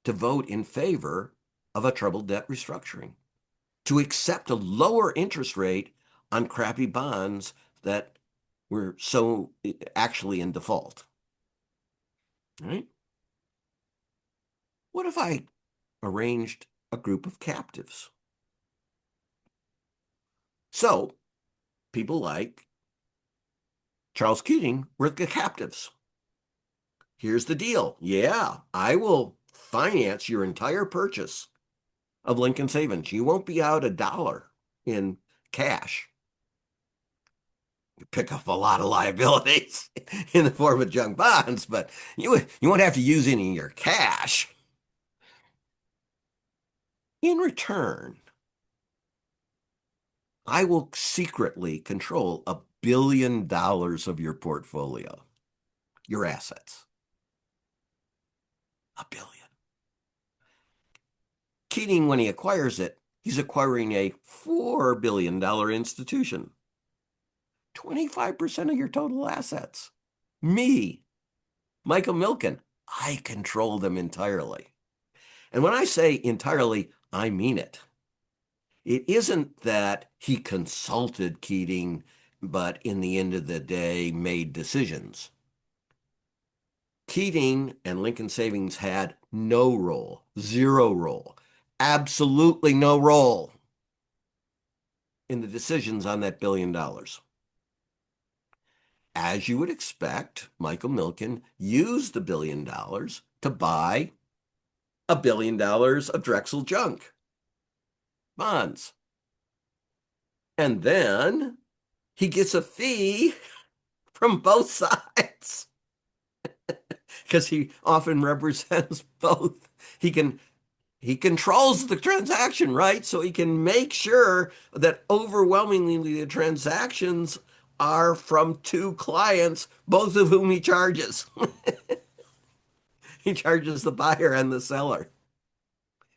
to vote in favor of a troubled debt restructuring, to accept a lower interest rate on crappy bonds that were so actually in default. Right? What if I arranged a group of captives? So people like Charles Keating were the captives. Here's the deal. Yeah, I will finance your entire purchase of Lincoln Savings. You won't be out $1 in cash. You pick up a lot of liabilities in the form of junk bonds, but you won't have to use any of your cash. In return, I will secretly control $1 billion of your portfolio, your assets. $1 billion. Keating, when he acquires it, he's acquiring a $4 billion institution. 25% of your total assets. Me, Michael Milken, I control them entirely. And when I say entirely, I mean it. It isn't that he consulted Keating, but in the end of the day made decisions. Keating and Lincoln Savings had no role, zero role, absolutely no role in the decisions on that $1 billion. As you would expect, Michael Milken used the $1 billion to buy $1 billion of Drexel junk bonds. And then he gets a fee from both sides because he often represents both. He controls the transaction, right? So he can make sure that overwhelmingly the transactions are from two clients, both of whom he charges. He charges the buyer and the seller.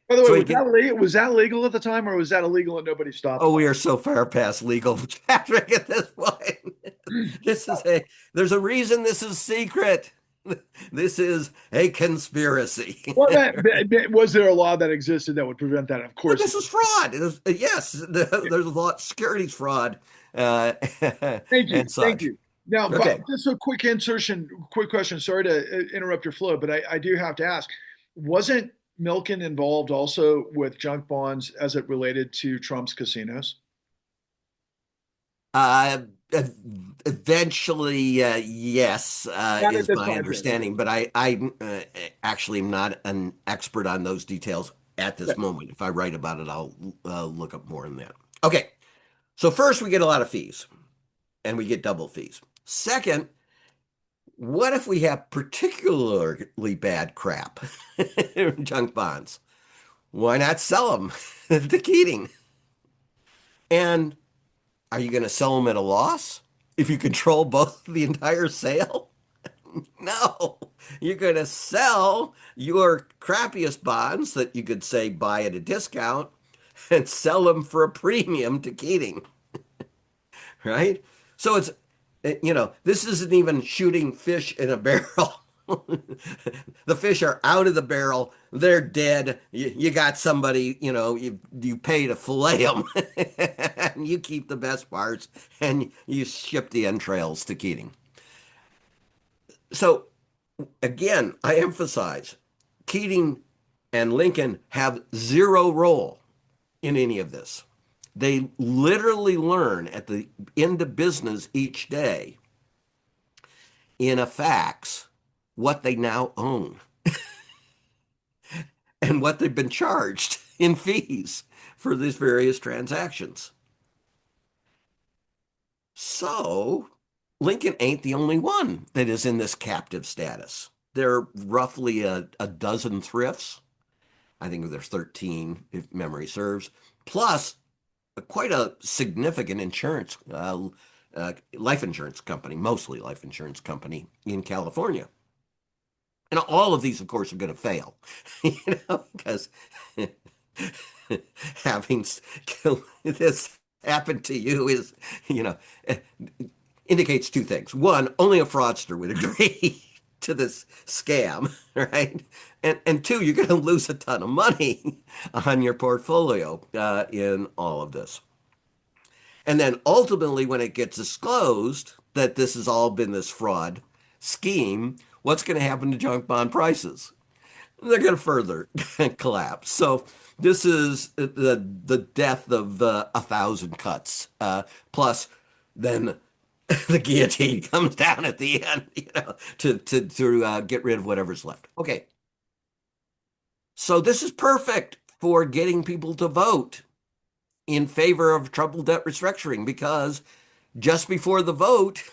By the way, So he can, was that legal at the time, or was that illegal and nobody stopped? oh, we are so far past legal, Patrick, at this point. This is there's a reason this is secret. This is a conspiracy. Well, was there a law that existed that would prevent that? Of But course. this is fraud. Yes, there's a lot securities fraud Thank you. and Thank such. you. Now, but Okay. just a quick insertion, quick question. Sorry to interrupt your flow, but I do have to ask, wasn't Milken involved also with junk bonds as it related to Trump's casinos? Uh, Eventually, yes, Not at is this my project. understanding, but I actually am not an expert on those details at Yeah. this moment. If I write about it, I'll look up more on that. Okay, so first we get a lot of fees, and we get double fees. Second, what if we have particularly bad crap, junk bonds? Why not sell them to Keating? And are you going to sell them at a loss if you control both the entire sale? No, you're going to sell your crappiest bonds that you could say buy at a discount and sell them for a premium to Keating, right? So this isn't even shooting fish in a barrel. The fish are out of the barrel. They're dead. You got somebody, you pay to fillet them. And you keep the best parts and you ship the entrails to Keating. So again, I emphasize Keating and Lincoln have zero role in any of this. They literally learn at the end of business each day in a fax what they now own and what they've been charged in fees for these various transactions. So Lincoln ain't the only one that is in this captive status. There are roughly a dozen thrifts. I think there's 13, if memory serves, plus quite a significant life insurance company, mostly life insurance company in California. And all of these, of course, are going to fail, because having this happen to you is, you know, indicates two things. One, only a fraudster would agree to this scam, right? And two, you're going to lose a ton of money on your portfolio in all of this. And then ultimately, when it gets disclosed that this has all been this fraud scheme, what's going to happen to junk bond prices? They're going to further collapse. So this is the death of a thousand cuts. Plus, then the guillotine comes down at the end, to get rid of whatever's left. Okay, so this is perfect for getting people to vote in favor of troubled debt restructuring, because just before the vote,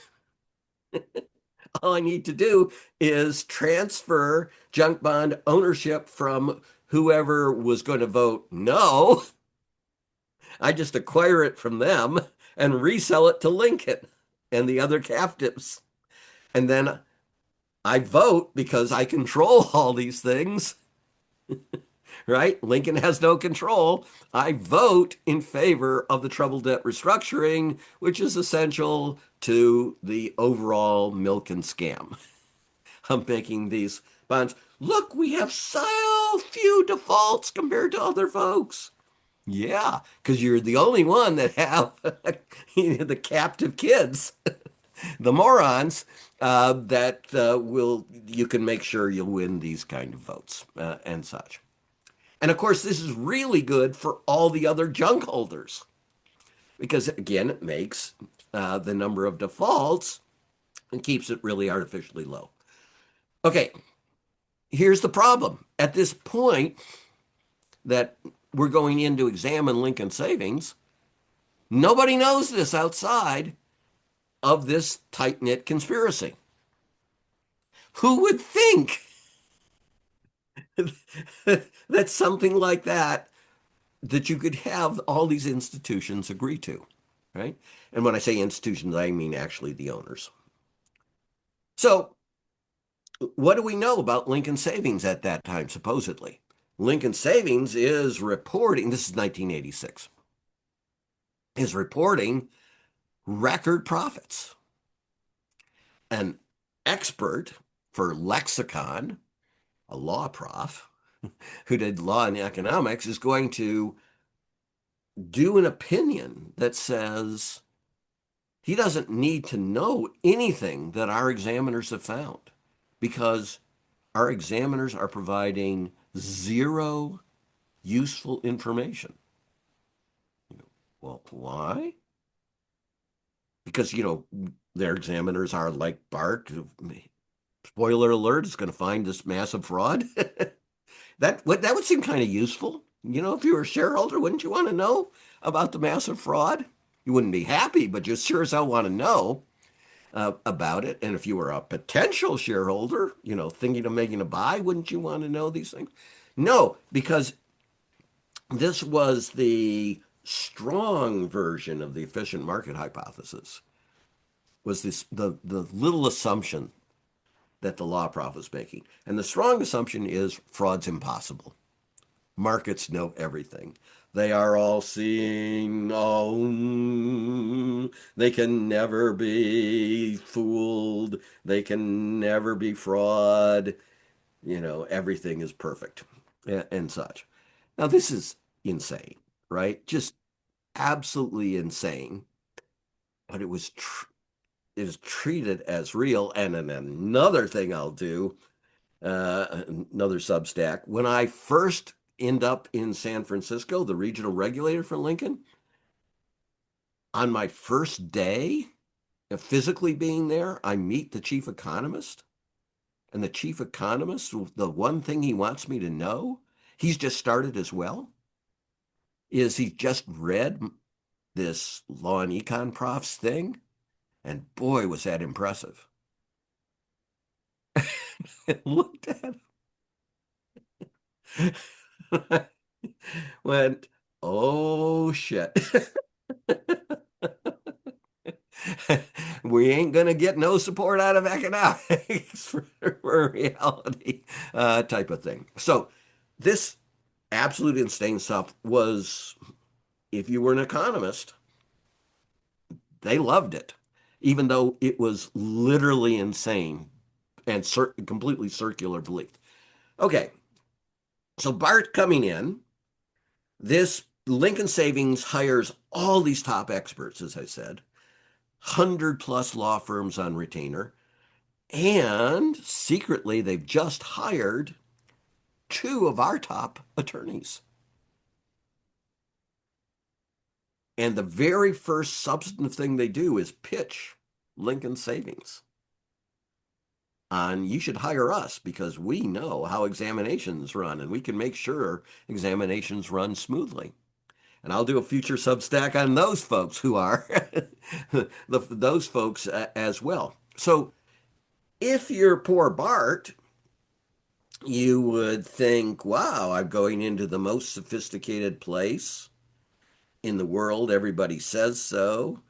all I need to do is transfer junk bond ownership from whoever was going to vote no. I just acquire it from them and resell it to Lincoln and the other captives. And then I vote because I control all these things, right? Lincoln has no control. I vote in favor of the troubled debt restructuring, which is essential to the overall milk and scam of making these bonds. Look, we have so few defaults compared to other folks. Yeah, because you're the only one that have the captive kids, the morons, that will you can make sure you'll win these kind of votes and such. And of course, this is really good for all the other junk holders because, again, it makes the number of defaults and keeps it really artificially low. Okay, here's the problem. At this point that we're going in to examine Lincoln Savings, nobody knows this outside of this tight-knit conspiracy. Who would think that something like that you could have all these institutions agree to, right? And when I say institutions, I mean actually the owners. So, what do we know about Lincoln Savings at that time, supposedly? Lincoln Savings is reporting, this is 1986, is reporting record profits. An expert for lexicon, a law prof who did law and economics, is going to do an opinion that says he doesn't need to know anything that our examiners have found because our examiners are providing zero useful information. Well, why? because, their examiners are like Bart. Spoiler alert, is going to find this massive fraud. That would seem kind of useful. If you were a shareholder, wouldn't you want to know about the massive fraud? You wouldn't be happy, but you sure as hell want to know about it. And if you were a potential shareholder, thinking of making a buy, wouldn't you want to know these things? No, because this was the strong version of the efficient market hypothesis. Was this the little assumption that the law prof was making? And the strong assumption is fraud's impossible. Markets know everything. They are all seeing. Oh, they can never be fooled. They can never be fraud. Everything is perfect and such. Now, this is insane, right? Just absolutely insane. But it was treated as real. And then another thing I'll do, another Substack, when I first end up in San Francisco, the regional regulator for Lincoln, on my first day of physically being there, I meet the chief economist. And the chief economist, the one thing he wants me to know, he's just started as well, is he just read this law and econ prof's thing. And boy, was that impressive. I looked at him, went, oh shit. We ain't gonna get no support out of economics for reality type of thing. So this absolute insane stuff was, if you were an economist, they loved it, even though it was literally insane and completely circular belief. Okay, so Bart coming in, this Lincoln Savings hires all these top experts, as I said, 100+ law firms on retainer, and secretly they've just hired two of our top attorneys. And the very first substantive thing they do is pitch Lincoln Savings on, you should hire us because we know how examinations run and we can make sure examinations run smoothly. And I'll do a future Substack on those folks who are those folks as well. So if you're poor Bart, you would think, wow, I'm going into the most sophisticated place in the world. Everybody says so.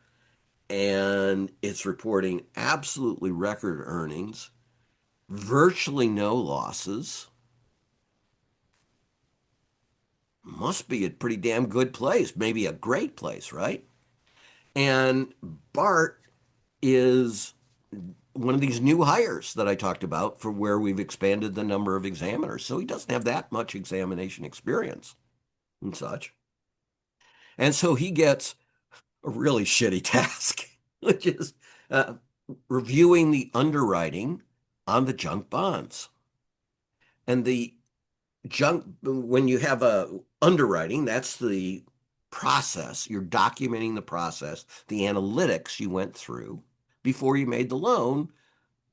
And it's reporting absolutely record earnings, virtually no losses. Must be a pretty damn good place, maybe a great place, right? And Bart is one of these new hires that I talked about for where we've expanded the number of examiners. So he doesn't have that much examination experience and such. And so he gets a really shitty task, which is reviewing the underwriting on the junk bonds. And the junk, when you have a underwriting, that's the process. You're documenting the process, the analytics you went through before you made the loan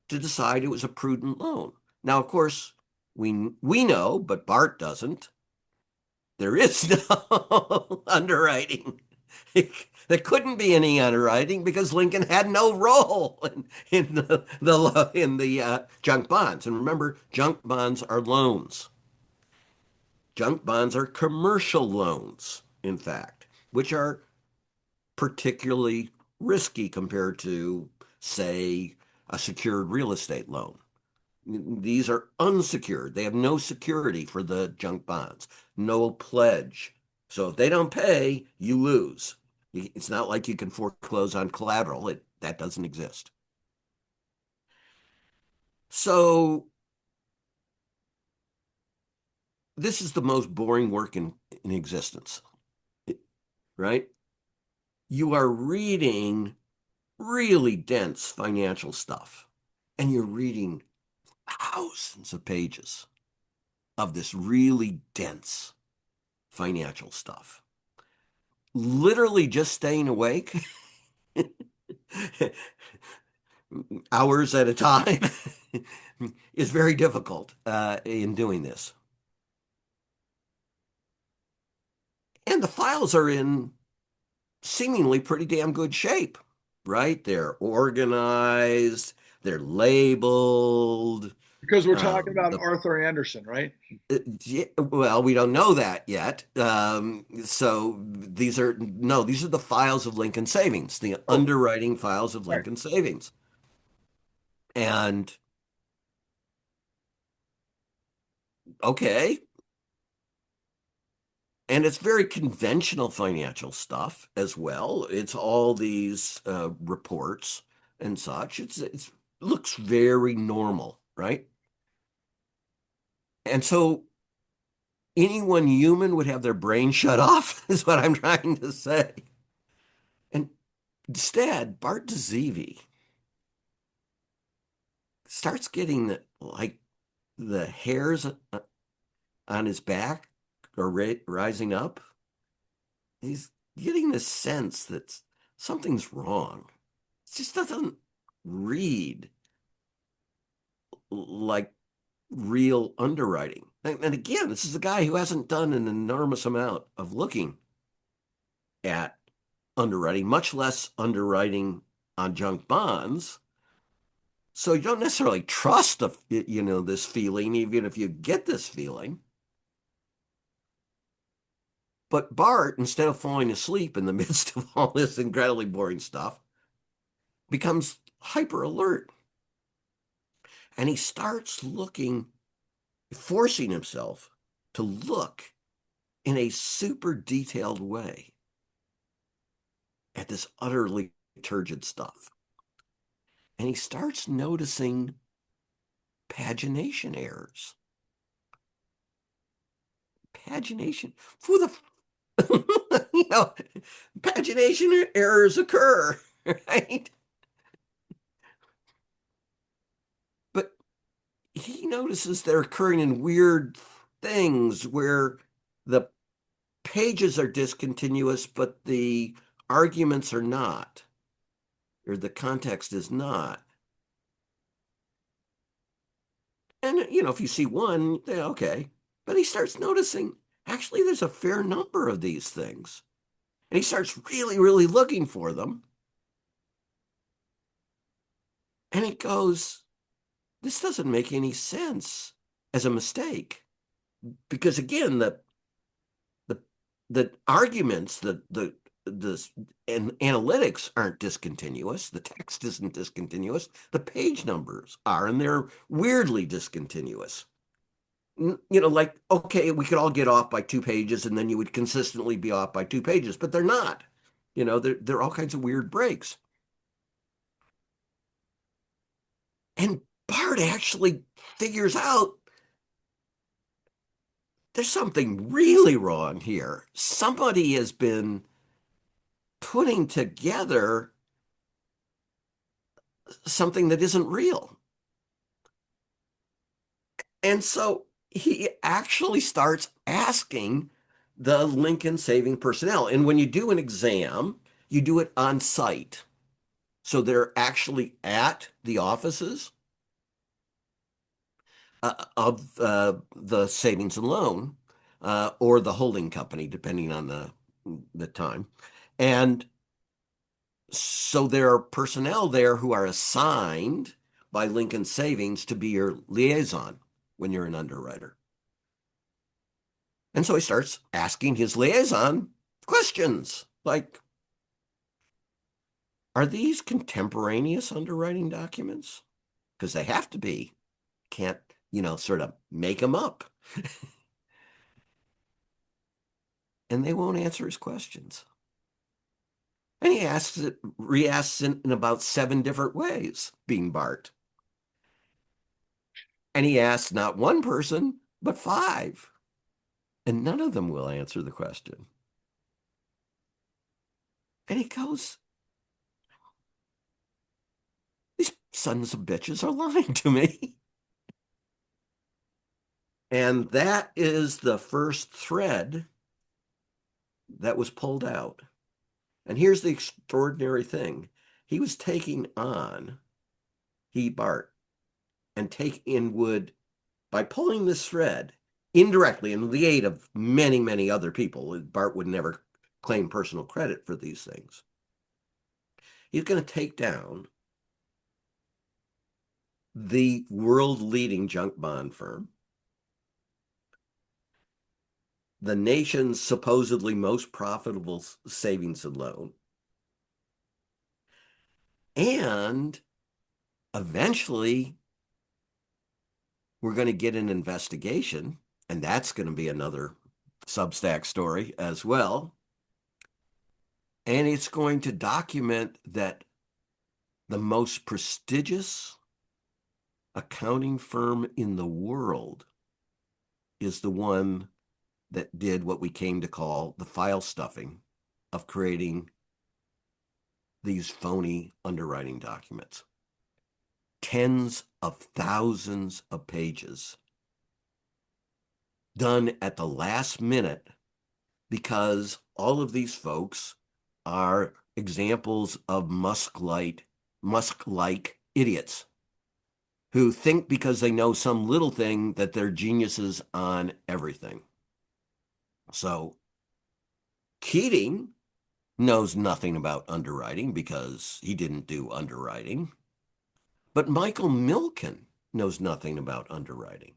to decide it was a prudent loan. Now, of course, we know, but Bart doesn't. There is no underwriting. There couldn't be any underwriting because Lincoln had no role in the junk bonds. And remember, junk bonds are loans. Junk bonds are commercial loans, in fact, which are particularly risky compared to, say, a secured real estate loan. These are unsecured. They have no security for the junk bonds, no pledge. So if they don't pay, you lose. It's not like you can foreclose on collateral. That doesn't exist. So this is the most boring work in existence, right? You are reading really dense financial stuff, and you're reading thousands of pages of this really dense financial stuff. Literally just staying awake hours at a time is very difficult in doing this. And the files are in seemingly pretty damn good shape, right? They're organized, they're labeled. Because we're talking about The Arthur Anderson, right? Yeah, well, we don't know that yet. So these are the files of Lincoln Savings, the Oh, underwriting files of right. Lincoln Savings. And okay, and it's very conventional financial stuff as well. It's all these reports and such. It's looks very normal, right? And so anyone human would have their brain shut off, is what I'm trying to say. And instead, Bart Dzivi starts getting like the hairs on his back are rising up. He's getting this sense that something's wrong. It just doesn't read like real underwriting. And again, this is a guy who hasn't done an enormous amount of looking at underwriting, much less underwriting on junk bonds. So you don't necessarily trust this feeling, even if you get this feeling. But Bart, instead of falling asleep in the midst of all this incredibly boring stuff, becomes hyper alert. And he starts looking, forcing himself to look in a super detailed way at this utterly turgid stuff. And he starts noticing pagination errors. Pagination? Who the pagination errors occur, right? But he notices they're occurring in weird things where the pages are discontinuous, but the arguments are not, or the context is not. And, if you see one, yeah, okay. But he starts noticing actually there's a fair number of these things. And he starts really, really looking for them. And he goes, this doesn't make any sense as a mistake. Because again, the the arguments, the and analytics aren't discontinuous. The text isn't discontinuous. The page numbers are, and they're weirdly discontinuous. Like, okay, we could all get off by 2 pages, and then you would consistently be off by 2 pages, but they're not. There are all kinds of weird breaks. And Bart actually figures out there's something really wrong here. Somebody has been putting together something that isn't real. And so he actually starts asking the Lincoln saving personnel. And when you do an exam, you do it on site. So they're actually at the offices of the savings and loan or the holding company, depending on the time. And so there are personnel there who are assigned by Lincoln Savings to be your liaison when you're an underwriter. And so he starts asking his liaison questions like, are these contemporaneous underwriting documents? Because they have to be. Can't, sort of make them up. And they won't answer his questions. And he re-asks in about 7 different ways, being Bart. And he asks not one person, but 5. And none of them will answer the question. And he goes, these sons of bitches are lying to me. And that is the first thread that was pulled out. And here's the extraordinary thing. He was taking on, Bart, and would, by pulling this thread indirectly, and with the aid of many, many other people, Bart would never claim personal credit for these things. He's going to take down the world leading junk bond firm, the nation's supposedly most profitable savings and loan, and eventually we're going to get an investigation, and that's going to be another Substack story as well. And it's going to document that the most prestigious accounting firm in the world is the one that did what we came to call the file stuffing of creating these phony underwriting documents. Tens of thousands of pages done at the last minute, because all of these folks are examples of Musk-like idiots who think because they know some little thing that they're geniuses on everything. So Keating knows nothing about underwriting because he didn't do underwriting. But Michael Milken knows nothing about underwriting,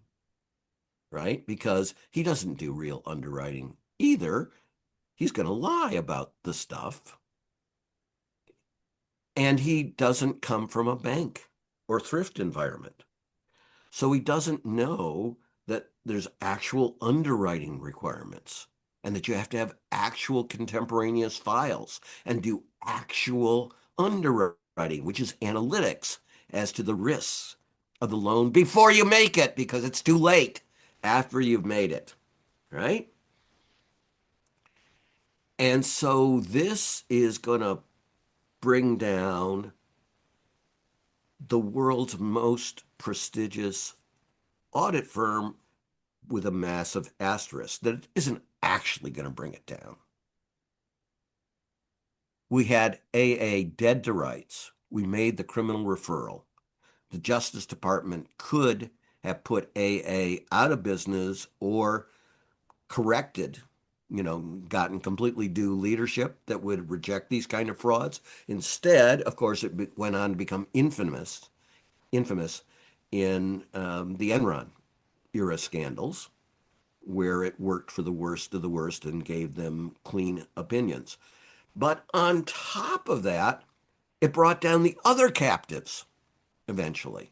right? Because he doesn't do real underwriting either. He's going to lie about the stuff. And he doesn't come from a bank or thrift environment. So he doesn't know that there's actual underwriting requirements and that you have to have actual contemporaneous files and do actual underwriting, which is analytics as to the risks of the loan before you make it, because it's too late after you've made it, right? And so this is going to bring down the world's most prestigious audit firm with a massive asterisk that it isn't actually going to bring it down. We had AA dead to rights. We made the criminal referral. The Justice Department could have put AA out of business or corrected, gotten completely due leadership that would reject these kind of frauds. Instead, of course, it went on to become infamous in the Enron era scandals, where it worked for the worst of the worst and gave them clean opinions. But on top of that, it brought down the other captives eventually.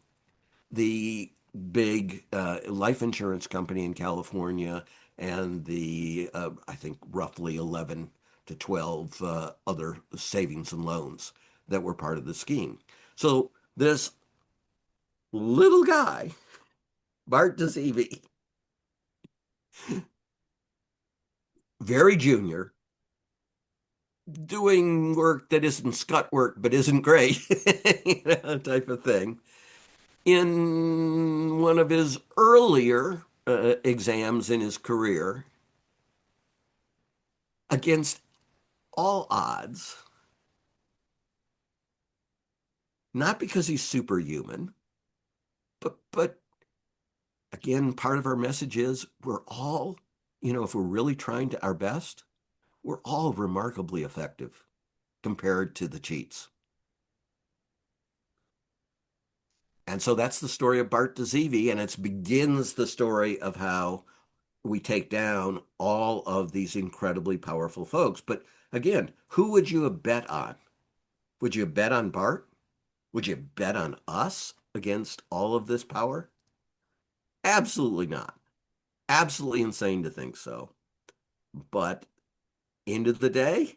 The big life insurance company in California and the, I think, roughly 11 to 12 other savings and loans that were part of the scheme. So this little guy, Bart Dzivi, very junior, doing work that isn't scut work but isn't great, type of thing, in one of his earlier exams in his career, against all odds, not because he's superhuman, but again, part of our message is we're all, if we're really trying to our best, we're all remarkably effective compared to the cheats. And so that's the story of Bart Dzivi, and it begins the story of how we take down all of these incredibly powerful folks. But again, who would you have bet on? Would you bet on Bart? Would you bet on us against all of this power? Absolutely not. Absolutely insane to think so. But end of the day,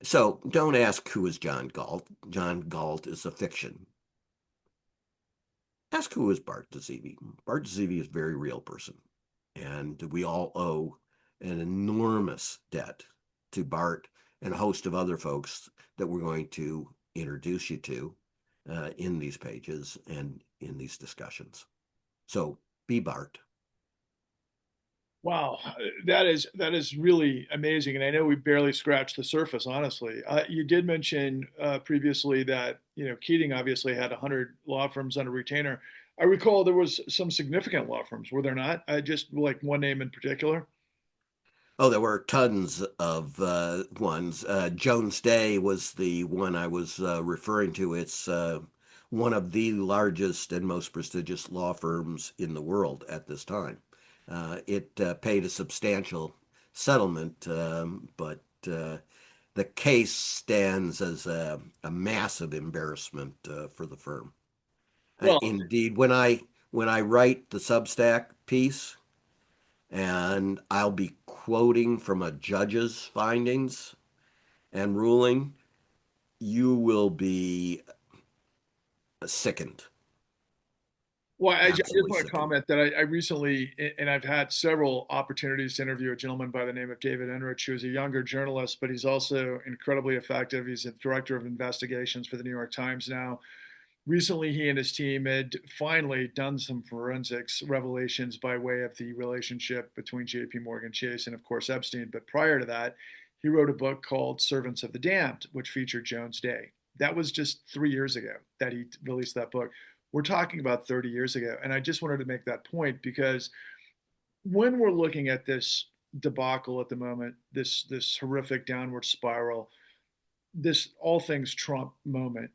so don't ask who is John Galt. John Galt is a fiction. Ask who is Bart Dzivi. Bart Dzivi is a very real person. And we all owe an enormous debt to Bart and a host of other folks that we're going to introduce you to in these pages and in these discussions. So be Bart. Wow, that is really amazing, and I know we barely scratched the surface. Honestly, you did mention previously that Keating obviously had 100 law firms under retainer. I recall there was some significant law firms, were there not? Just like one name in particular. Oh, there were tons of ones. Jones Day was the one I was referring to. It's one of the largest and most prestigious law firms in the world at this time. It paid a substantial settlement, but the case stands as a massive embarrassment for the firm. Well, Indeed, when I write the Substack piece, and I'll be quoting from a judge's findings and ruling, you will be sickened, I just absolutely want to sickened. comment that I recently, and I've had several opportunities to interview a gentleman by the name of David Enrich, who is a younger journalist, but he's also incredibly effective. He's a director of investigations for the New York Times now. Recently, he and his team had finally done some forensics revelations by way of the relationship between JP Morgan Chase and, of course, Epstein. But prior to that, he wrote a book called Servants of the Damned, which featured Jones Day. That was just 3 years ago that he released that book. We're talking about 30 years ago. And I just wanted to make that point because when we're looking at this debacle at the moment, this horrific downward spiral, this all things Trump moment,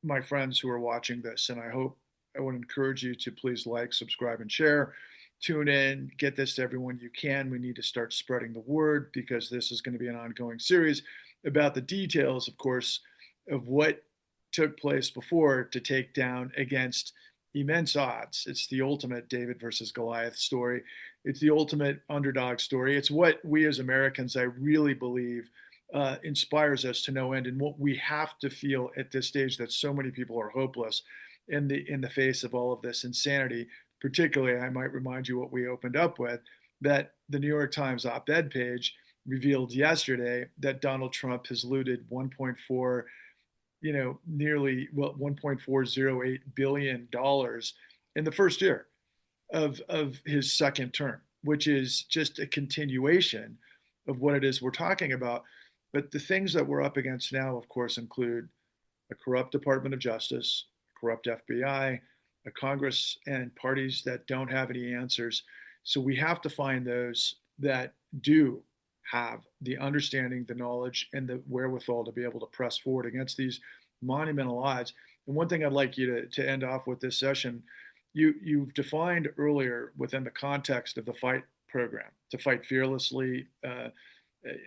my friends who are watching this, and I would encourage you to please like, subscribe, and share. Tune in, get this to everyone you can. We need to start spreading the word because this is going to be an ongoing series about the details, of course, of what took place before to take down against immense odds. It's the ultimate David versus Goliath story. It's the ultimate underdog story. It's what we as Americans, I really believe, inspires us to no end, and what we have to feel at this stage that so many people are hopeless in the face of all of this insanity. Particularly, I might remind you what we opened up with, that the New York Times op-ed page revealed yesterday that Donald Trump has looted 1.4, nearly 1.408 billion dollars in the first year of his second term, which is just a continuation of what it is we're talking about. But the things that we're up against now, of course, include a corrupt Department of Justice, a corrupt FBI, a Congress and parties that don't have any answers. So we have to find those that do have the understanding, the knowledge, and the wherewithal to be able to press forward against these monumental odds. And one thing I'd like you to end off with this session, you've defined earlier within the context of the fight program to fight fearlessly.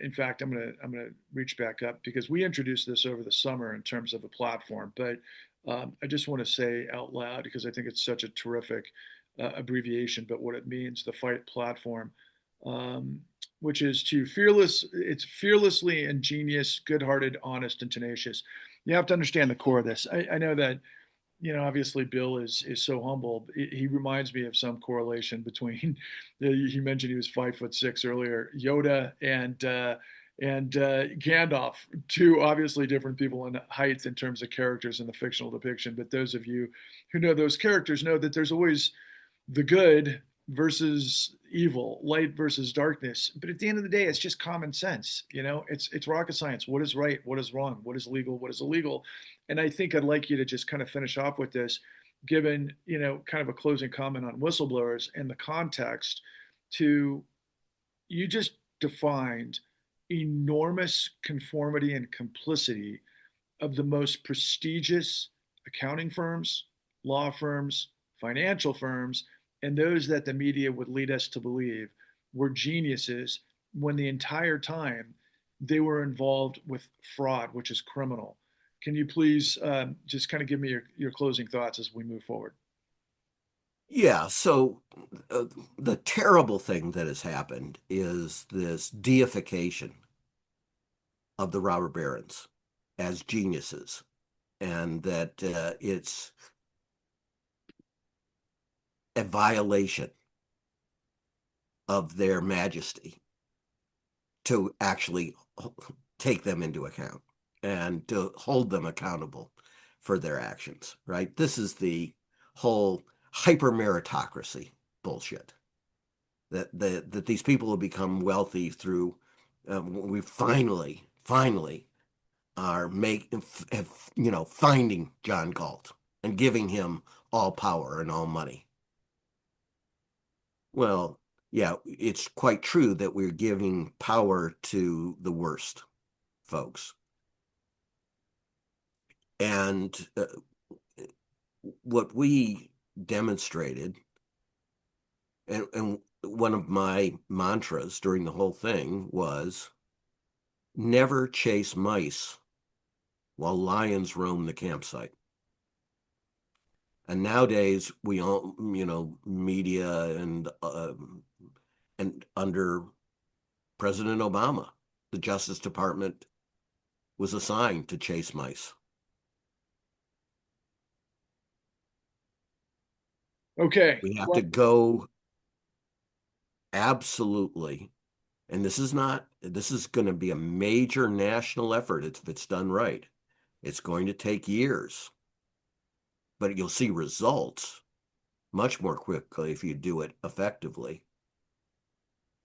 In fact, I'm gonna reach back up because we introduced this over the summer in terms of a platform. But I just want to say out loud because I think it's such a terrific abbreviation, but what it means, the fight platform, um, which is to fearless. It's fearlessly ingenious, good-hearted, honest, and tenacious. You have to understand the core of this. I know that obviously Bill is so humble. He reminds me of some correlation between. He mentioned he was 5'6" earlier. Yoda and Gandalf, two obviously different people in height in terms of characters in the fictional depiction. But those of you who know those characters know that there's always the good versus evil, light versus darkness. But at the end of the day, it's just common sense. It's rocket science. What is right? What is wrong? What is legal? What is illegal? And I think I'd like you to just kind of finish off with this, given kind of a closing comment on whistleblowers and the context. To You just defined enormous conformity and complicity of the most prestigious accounting firms, law firms, financial firms, and those that the media would lead us to believe were geniuses when the entire time they were involved with fraud, which is criminal. Can you please just kind of give me your closing thoughts as we move forward? Yeah, so the terrible thing that has happened is this deification of the robber barons as geniuses, and that it's a violation of their majesty to actually take them into account and to hold them accountable for their actions, right? This is the whole hyper meritocracy bullshit that these people have become wealthy through. We finally are finding John Galt and giving him all power and all money. Well, yeah, it's quite true that we're giving power to the worst folks. And what we demonstrated, and one of my mantras during the whole thing was never chase mice while lions roam the campsite. And nowadays, we all, media and under President Obama, the Justice Department was assigned to chase mice. Okay. We have Well, to go absolutely, and this is going to be a major national effort if it's done right. It's going to take years, but you'll see results much more quickly if you do it effectively.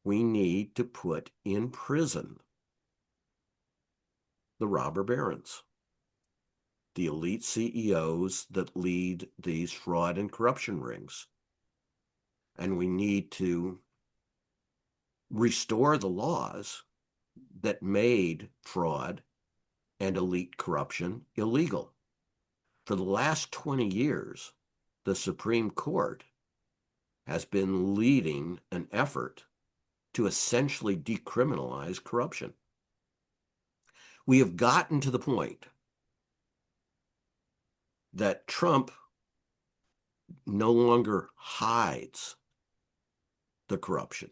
We need to put in prison the robber barons, the elite CEOs that lead these fraud and corruption rings. And we need to restore the laws that made fraud and elite corruption illegal. For the last 20 years, the Supreme Court has been leading an effort to essentially decriminalize corruption. We have gotten to the point that Trump no longer hides the corruption.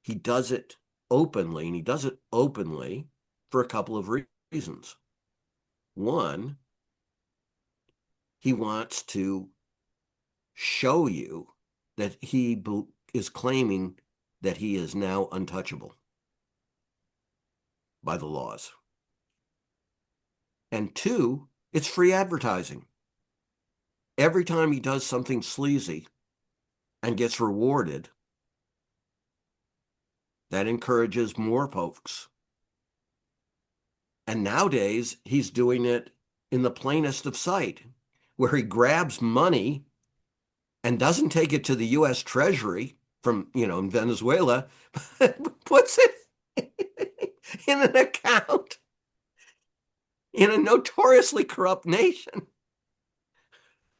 He does it openly, and he does it openly for a couple of reasons. One, he wants to show you that he is claiming that he is now untouchable by the laws. And two, it's free advertising. Every time he does something sleazy and gets rewarded, that encourages more folks. And nowadays, he's doing it in the plainest of sight, where he grabs money and doesn't take it to the U.S. Treasury from, in Venezuela, puts it in an account in a notoriously corrupt nation,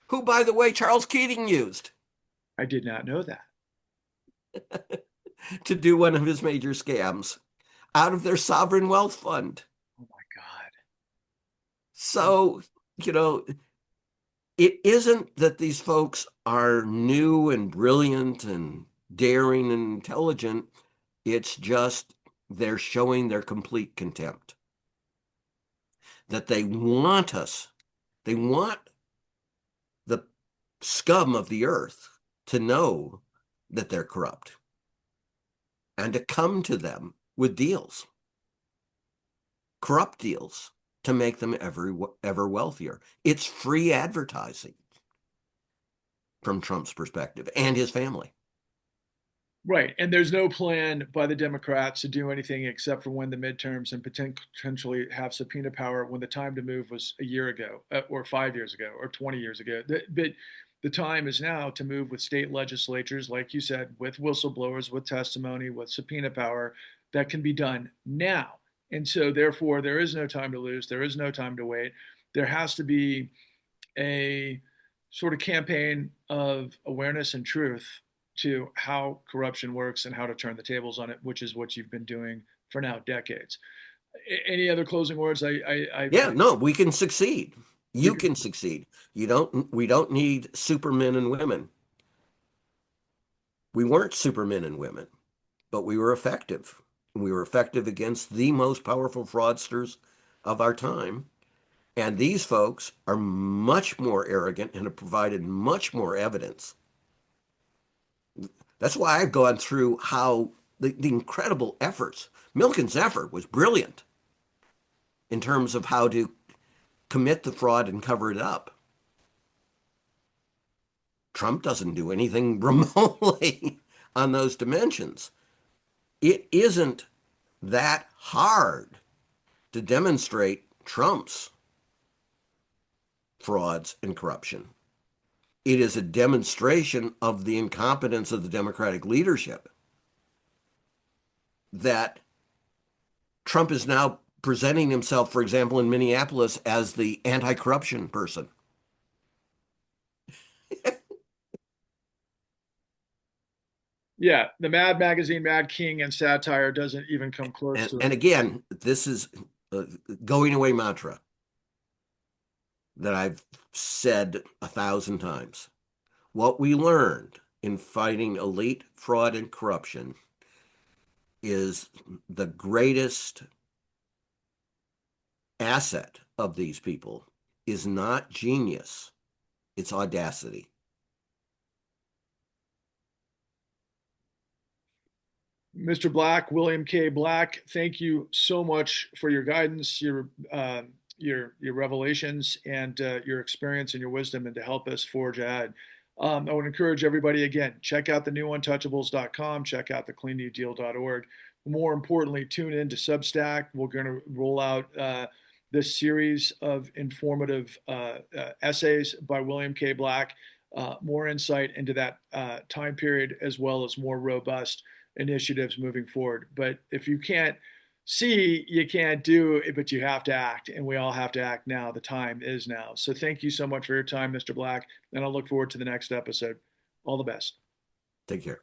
who, by the way, Charles Keating used I did not know that. to do one of his major scams out of their sovereign wealth fund. Oh my God. So, it isn't that these folks are new and brilliant and daring and intelligent. It's just they're showing their complete contempt. That they want they want the scum of the earth to know that they're corrupt and to come to them with deals, corrupt deals, to make them ever wealthier. It's free advertising from Trump's perspective and his family. Right. And there's no plan by the Democrats to do anything except for win the midterms and potentially have subpoena power when the time to move was a year ago or 5 years ago or 20 years ago. But the time is now to move with state legislatures, like you said, with whistleblowers, with testimony, with subpoena power. That can be done now. And so, therefore, there is no time to lose. There is no time to wait. There has to be a sort of campaign of awareness and truth to how corruption works and how to turn the tables on it, which is what you've been doing for now decades. Any other closing words? Yeah, no, we can succeed. You You, can succeed. We don't need supermen and women. We weren't supermen and women, but we were effective. We were effective against the most powerful fraudsters of our time. And these folks are much more arrogant and have provided much more evidence. That's why I've gone through how the incredible efforts. Milken's effort was brilliant in terms of how to commit the fraud and cover it up. Trump doesn't do anything remotely on those dimensions. It isn't that hard to demonstrate Trump's frauds and corruption. It is a demonstration of the incompetence of the Democratic leadership that Trump is now presenting himself, for example, in Minneapolis as the anti-corruption person. Yeah, the Mad Magazine, Mad King, and satire doesn't even come close to And it. again, this is a going away mantra that I've said 1,000 times. What we learned in fighting elite fraud and corruption is the greatest asset of these people is not genius, it's audacity. Mr. Black, William K. Black, thank you so much for your guidance, your revelations, and your experience and your wisdom, and to help us forge ahead. I would encourage everybody again, check out the newuntouchables.com, check out the cleannewdeal.org. More importantly, tune in to Substack. We're going to roll out this series of informative essays by William K. Black, more insight into that time period, as well as more robust initiatives moving forward. But if you can't see, you can't do, but you have to act, and we all have to act now. The time is now. So thank you so much for your time, Mr. Black, and I'll look forward to the next episode. All the best. Take care.